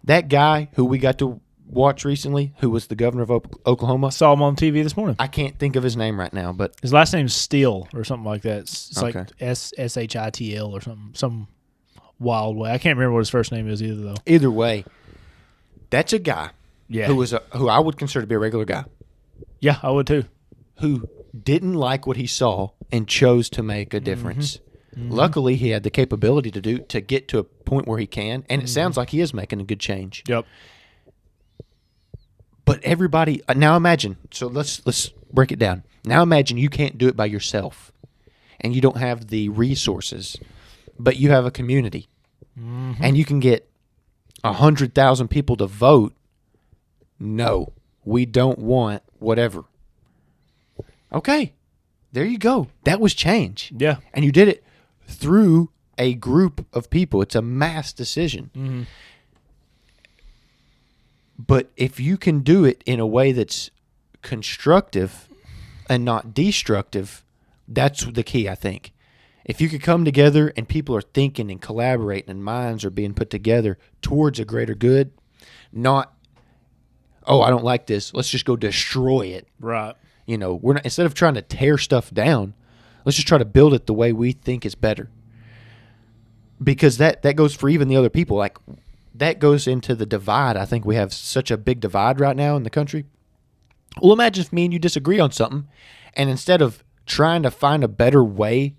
That guy who we got to watch recently, who was the governor of Oklahoma. I saw him on TV this morning. I can't think of his name right now, but his last name's Steele or something like that. It's okay. like SHITL or something, some wild way. I can't remember what his first name is either, though. Either way, that's a guy who I would consider to be a regular guy. Yeah, I would too. Who didn't like what he saw and chose to make a difference. Luckily, he had the capability to get to a point where he can, and it sounds like he is making a good change. Yep. But everybody, now imagine, so let's break it down. Now imagine you can't do it by yourself, and you don't have the resources, but you have a community, and you can get 100,000 people to vote, no, we don't want whatever. Okay, there you go. That was change. Yeah. And you did it through a group of people. It's a mass decision. But if you can do it in a way that's constructive and not destructive, that's the key, I think. If you could come together and people are thinking and collaborating and minds are being put together towards a greater good, not, oh, I don't like this, let's just go destroy it. Right. You know, we're not, instead of trying to tear stuff down, let's just try to build it the way we think is better. Because that goes for even the other people. Like, that goes into the divide. I think we have such a big divide right now in the country. Well, imagine if me and you disagree on something, and instead of trying to find a better way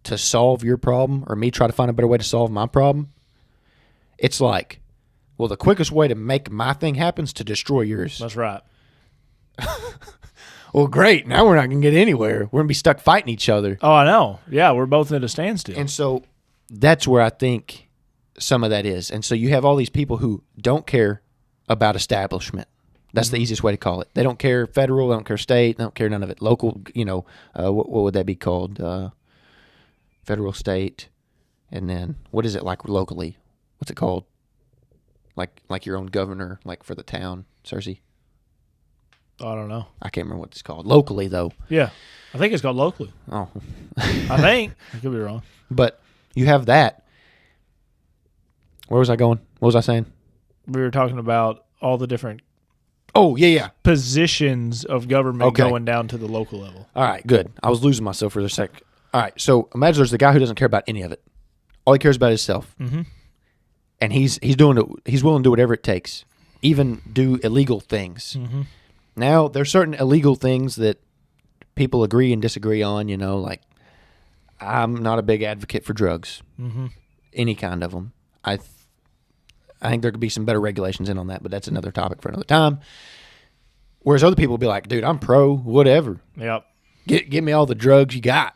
to solve your problem, or me try to find a better way to solve my problem, it's like, well, the quickest way to make my thing happen is to destroy yours. That's right. Well, great. Now we're not going to get anywhere. We're going to be stuck fighting each other. Oh, I know. Yeah, we're both at a standstill. And so that's where I think some of that is. And so you have all these people who don't care about establishment. That's the easiest way to call it. They don't care federal, they don't care state, they don't care none of it. Local, what would that be called? Federal, state, And then what is it like locally? What's it called? Like your own governor, like for the town, Cersei? I don't know. I can't remember what it's called. Locally, though. Yeah. I think it's called locally. Oh. I think. I could be wrong. But you have that. Where was I going? What was I saying? We were talking about all the different positions of government going down to the local level. All right, good. I was losing myself for a sec. All right, so imagine there's the guy who doesn't care about any of it. All he cares about is himself. Mm-hmm. And he's willing to do whatever it takes, even do illegal things. Mm-hmm. Now, there's certain illegal things that people agree and disagree on, like I'm not a big advocate for drugs, any kind of them. I think there could be some better regulations in on that, but that's another topic for another time. Whereas other people will be like, dude, I'm pro, whatever. Yep. Give me all the drugs you got.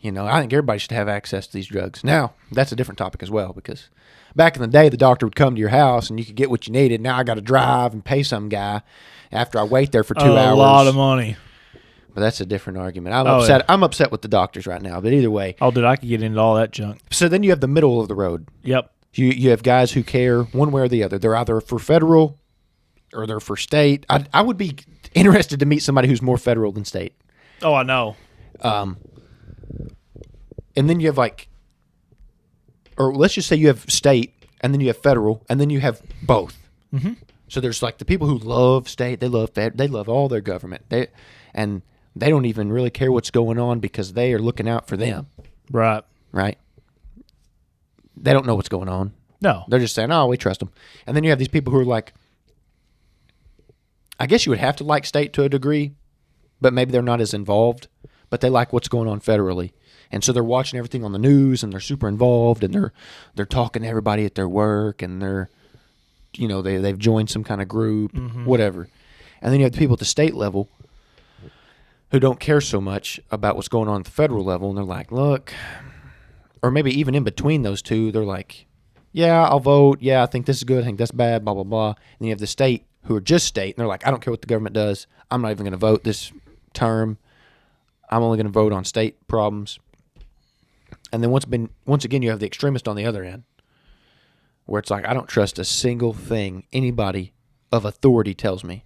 I think everybody should have access to these drugs. Now, that's a different topic as well, because back in the day, the doctor would come to your house and you could get what you needed. Now I got to drive and pay some guy after I wait there for 2 hours. A lot of money. But that's a different argument. I'm upset. Yeah. I'm upset with the doctors right now, but either way. Oh, dude, I could get into all that junk. So then you have the middle of the road. Yep. You have guys who care one way or the other. They're either for federal or they're for state. I would be interested to meet somebody who's more federal than state. Oh, I know. And then you have or let's just say you have state, and then you have federal, and then you have both. Mm-hmm. So there's the people who love state, they love all their government, they don't even really care what's going on because they are looking out for them. Right. They don't know what's going on. No. They're just saying, oh, we trust them. And then you have these people who are like, I guess you would have to like state to a degree, but maybe they're not as involved, but they like what's going on federally. And so they're watching everything on the news, and they're super involved, and they're talking to everybody at their work, and they're, they've joined some kind of group, whatever. And then you have the people at the state level who don't care so much about what's going on at the federal level, and they're like, look, or maybe even in between those two, they're like, yeah, I'll vote. Yeah, I think this is good. I think that's bad, blah, blah, blah. And then you have the state who are just state, and they're like, I don't care what the government does. I'm not even going to vote this term. I'm only going to vote on state problems. And then once again, you have the extremist on the other end, where it's like, I don't trust a single thing anybody of authority tells me.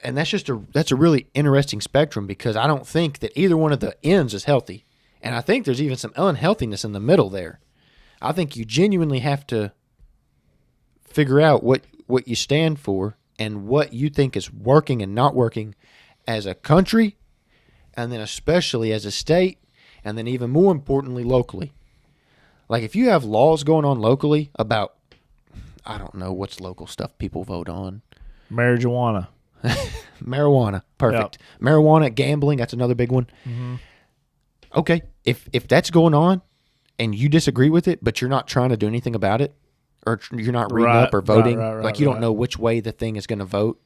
And that's a really interesting spectrum, because I don't think that either one of the ends is healthy. And I think there's even some unhealthiness in the middle there. I think you genuinely have to figure out what you stand for and what you think is working and not working as a country, and then especially as a state, and then even more importantly, locally. Like, if you have laws going on locally about, I don't know, what's local stuff people vote on? Marijuana. Marijuana. Perfect. Yep. Marijuana, gambling, that's another big one. Mm-hmm. Okay, if that's going on and you disagree with it, but you're not trying to do anything about it, or you're not reading up or voting, you don't know which way the thing is going to vote.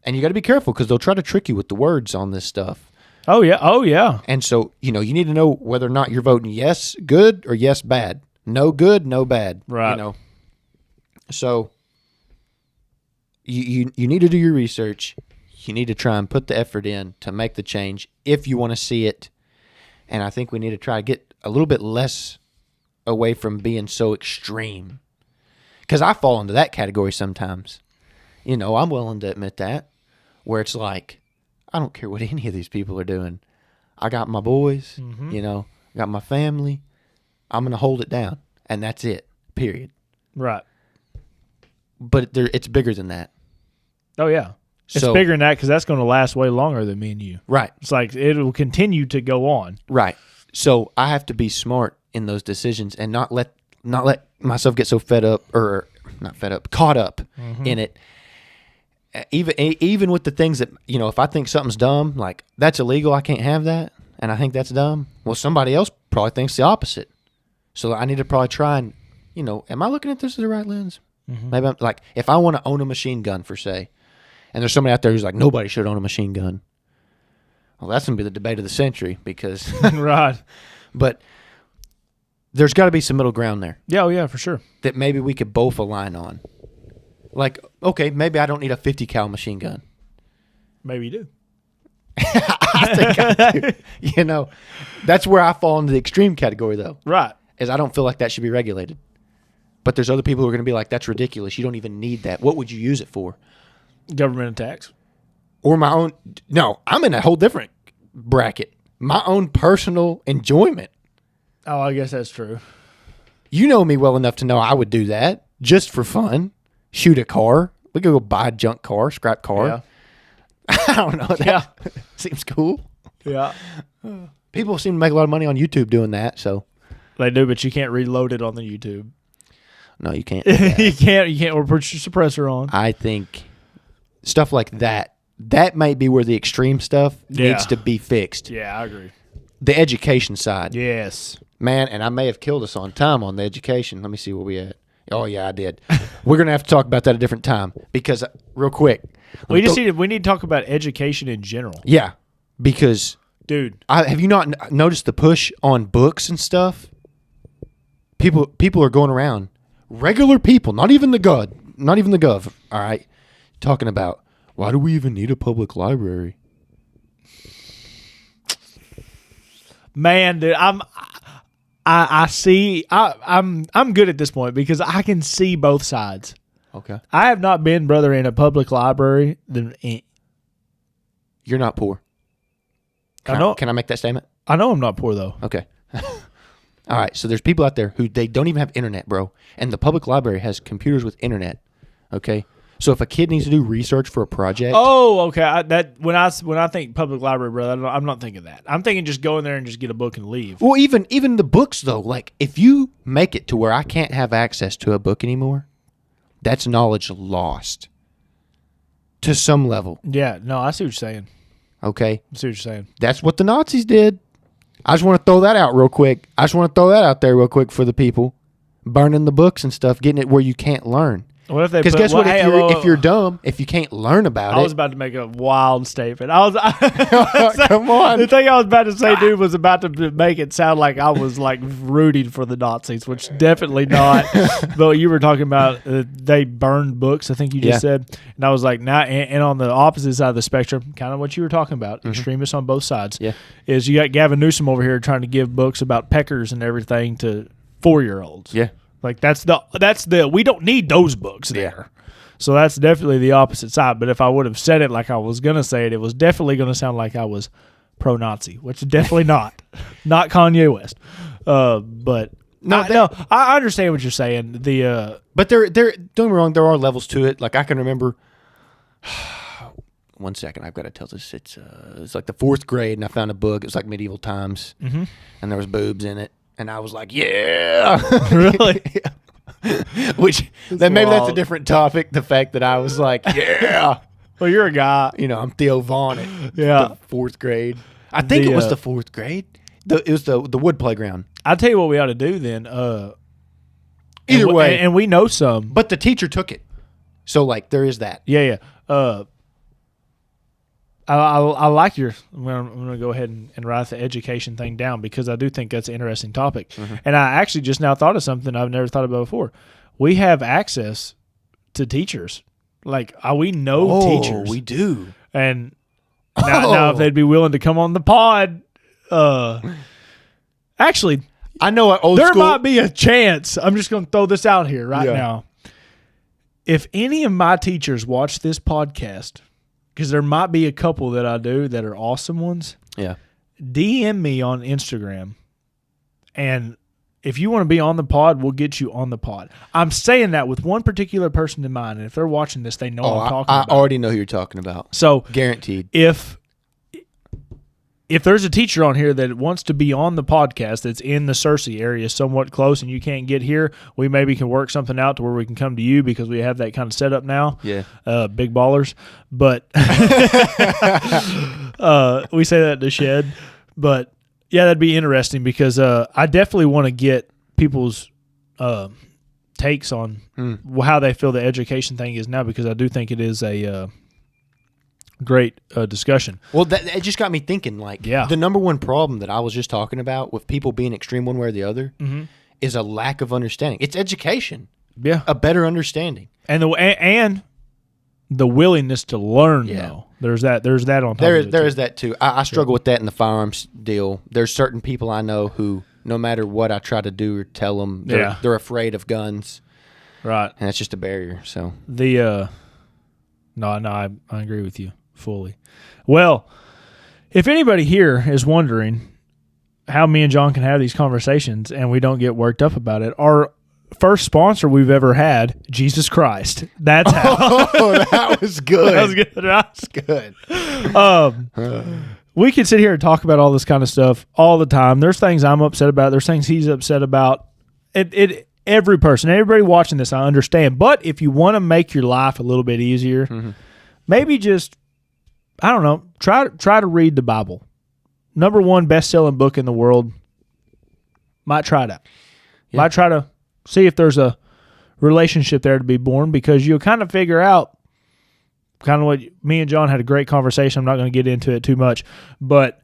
And you got to be careful, because they'll try to trick you with the words on this stuff. Oh, yeah. And so, you need to know whether or not you're voting yes, good, or yes, bad. No good, no bad. Right. So you need to do your research. You need to try and put the effort in to make the change if you want to see it. And I think we need to try to get a little bit less away from being so extreme. Because I fall into that category sometimes. I'm willing to admit that. Where it's like, I don't care what any of these people are doing. I got my boys, got my family. I'm going to hold it down. And that's it, period. Right. But it's bigger than that. Oh, yeah. It's bigger than that, because that's going to last way longer than me and you. Right. It's like it will continue to go on. Right. So I have to be smart in those decisions and not let myself get so caught up in it. Even with the things that, if I think something's dumb, like that's illegal, I can't have that, and I think that's dumb. Well, somebody else probably thinks the opposite. So I need to probably try and, am I looking at this through the right lens? Mm-hmm. Maybe I'm like, if I want to own a machine gun, for say, and there's somebody out there who's like, nobody should own a machine gun. Well, that's going to be the debate of the century, because right. But there's got to be some middle ground there. Yeah, yeah, for sure. That maybe we could both align on. Like, okay, maybe I don't need a 50 cal machine gun. Maybe you do. I think I do. You know, that's where I fall into the extreme category, though. Right. Is I don't feel like that should be regulated. But there's other people who are going to be like, that's ridiculous. You don't even need that. What would you use it for? Government attacks. Or my own. No, I'm in a whole different bracket. My own personal enjoyment. Oh, I guess that's true. You know me well enough to know I would do that just for fun. Shoot a car. We could go buy a junk car, scrap car. Yeah. I don't know. That seems cool. Yeah. People seem to make a lot of money on YouTube doing that. So They do, but you can't reload it on the YouTube. no, you can't. Do that. You can't, or put your suppressor on. I think stuff like that might be where the extreme stuff needs to be fixed. Yeah, I agree. The education side. Yes. Man, and I may have killed us on time on the education. Let me see where we at. Oh, yeah, I did. We're going to have to talk about that a different time because, real quick. We need to talk about education in general. Yeah, because, dude, have you not noticed the push on books and stuff? People are going around, regular people, not even the gov, all right, talking about, why do we even need a public library? Man, dude, I'm good at this point because I can see both sides. Okay. I have not been, brother, in a public library. You're not poor. Can I make that statement? I know I'm not poor, though. Okay. All right. So there's people out there who they don't even have internet, bro. And the public library has computers with internet. Okay. So if a kid needs to do research for a project. Oh, okay. When I think public library, brother, I'm not thinking that. I'm thinking just go in there and just get a book and leave. Well, even the books, though. Like, if you make it to where I can't have access to a book anymore, that's knowledge lost to some level. Yeah, no, I see what you're saying. Okay? I see what you're saying. That's what the Nazis did. I just want to throw that out real quick. I just want to throw that out there real quick for the people. Burning the books and stuff, getting it where you can't learn. What if they? Because guess what? If you're dumb, if you can't learn about it, I was about to make a wild statement. Come on. The thing I was about to say, dude, was about to make it sound like I was like rooting for the Nazis, which definitely not. But you were talking about they burned books. I think you just said, and I was like, nah. And on the opposite side of the spectrum, kind of what you were talking about, extremists on both sides. Yeah, is you got Gavin Newsom over here trying to give books about peckers and everything to 4-year-olds. Yeah. Like that's the we don't need those books there. So that's definitely the opposite side. But if I would have said it like I was gonna say it, it was definitely gonna sound like I was pro-Nazi, which definitely not Kanye West. But I understand what you're saying. But there don't get me wrong, there are levels to it. Like I can remember. 1 second, I've got to tell this. It's like the 4th grade, and I found a book. It was like medieval times, and there was boobs in it. And I was like, yeah. Really? Which, then maybe that's a different topic. The fact that I was like, yeah. Well, you're a guy. You know, I'm Theo Vaughn at the 4th grade. I think it was the 4th grade. It was the wood playground. I'll tell you what we ought to do then. Either way. And we know some. But the teacher took it. So, like, there is that. Yeah. I like your. I'm going to go ahead and write the education thing down because I do think that's an interesting topic. And I actually just now thought of something I've never thought about before. We have access to teachers. Like we know teachers. We do. And now if they'd be willing to come on the pod, actually, I know there might be a chance. I'm just going to throw this out here now. If any of my teachers watch this podcast. Because there might be a couple that I do that are awesome ones. Yeah. DM me on Instagram. And if you want to be on the pod, we'll get you on the pod. I'm saying that with one particular person in mind. And if they're watching this, they know what I'm talking about. I already know who you're talking about. So guaranteed. If there's a teacher on here that wants to be on the podcast that's in the Searcy area somewhat close and you can't get here, we maybe can work something out to where we can come to you because we have that kind of setup now. Yeah. Big ballers. But we say that in the shed. But, yeah, that'd be interesting because I definitely want to get people's takes on how they feel the education thing is now because I do think it is a great discussion. Well, it just got me thinking, like, the number one problem that I was just talking about with people being extreme one way or the other is a lack of understanding. It's education. Yeah. A better understanding. And the willingness to learn, though. There's that on top There of it. is that too. I struggle with that in the firearms deal. There's certain people I know who, no matter what I try to do or tell them, they're afraid of guns. Right. And that's just a barrier. So No, I agree with you fully. Well, if anybody here is wondering how me and John can have these conversations and we don't get worked up about it, our first sponsor we've ever had, Jesus Christ. That's how. Oh, that was good. That was good, right? That's good. We can sit here and talk about all this kind of stuff all the time. There's things I'm upset about. There's things he's upset about. Every person, everybody watching this, I understand. But if you want to make your life a little bit easier, maybe just, I don't know, try to read the Bible. Number 1 best-selling book in the world. Might try that. Yeah. Might try to see if there's a relationship there to be born, because you'll kind of figure out kind of what me and John had a great conversation. I'm not going to get into it too much, but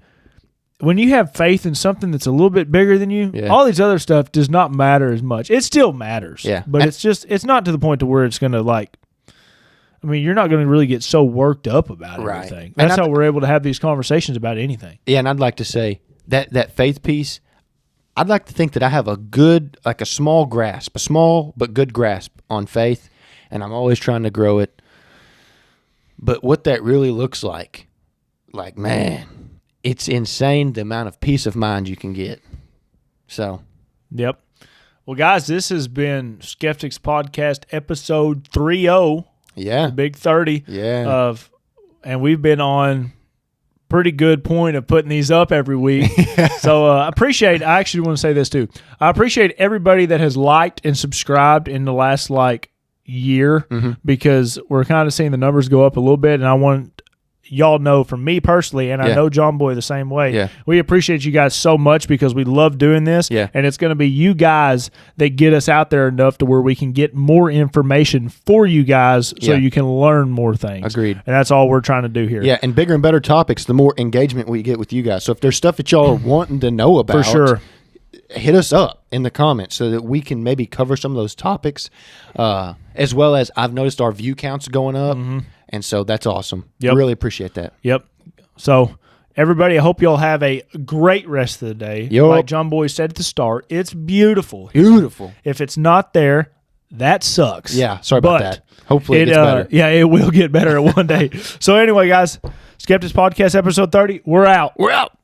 when you have faith in something that's a little bit bigger than you, all these other stuff does not matter as much. It still matters, but it's not to the point to where it's going to you're not going to really get so worked up about everything. That's how we're able to have these conversations about anything. Yeah, and I'd like to say that faith piece, I'd like to think that I have a small grasp, a small but good grasp on faith, and I'm always trying to grow it. But what that really looks like, man, it's insane the amount of peace of mind you can get. So. Yep. Well, guys, this has been Skeptics Podcast episode 30. Yeah. The big 30. Yeah. And we've been on pretty good point of putting these up every week. So I actually want to say this too. I appreciate everybody that has liked and subscribed in the last year, because we're kind of seeing the numbers go up a little bit, and I want y'all know from me personally, and I know John Boy the same way, we appreciate you guys so much, because we love doing this, and it's going to be you guys that get us out there enough to where we can get more information for you guys so you can learn more things. Agreed. And that's all we're trying to do here. Yeah, and bigger and better topics, the more engagement we get with you guys. So if there's stuff that y'all are wanting to know about, for sure, hit us up in the comments so that we can maybe cover some of those topics, as well as I've noticed our view counts going up, and so that's awesome. Yep. Really appreciate that. Yep. So everybody, I hope y'all have a great rest of the day. Yep. Like John Boy said at the start, it's beautiful. Beautiful. If it's not there, that sucks. Yeah, sorry about that. Hopefully it gets better. Yeah, it will get better one day. So anyway, guys, Skeptics Podcast episode 30, we're out. We're out.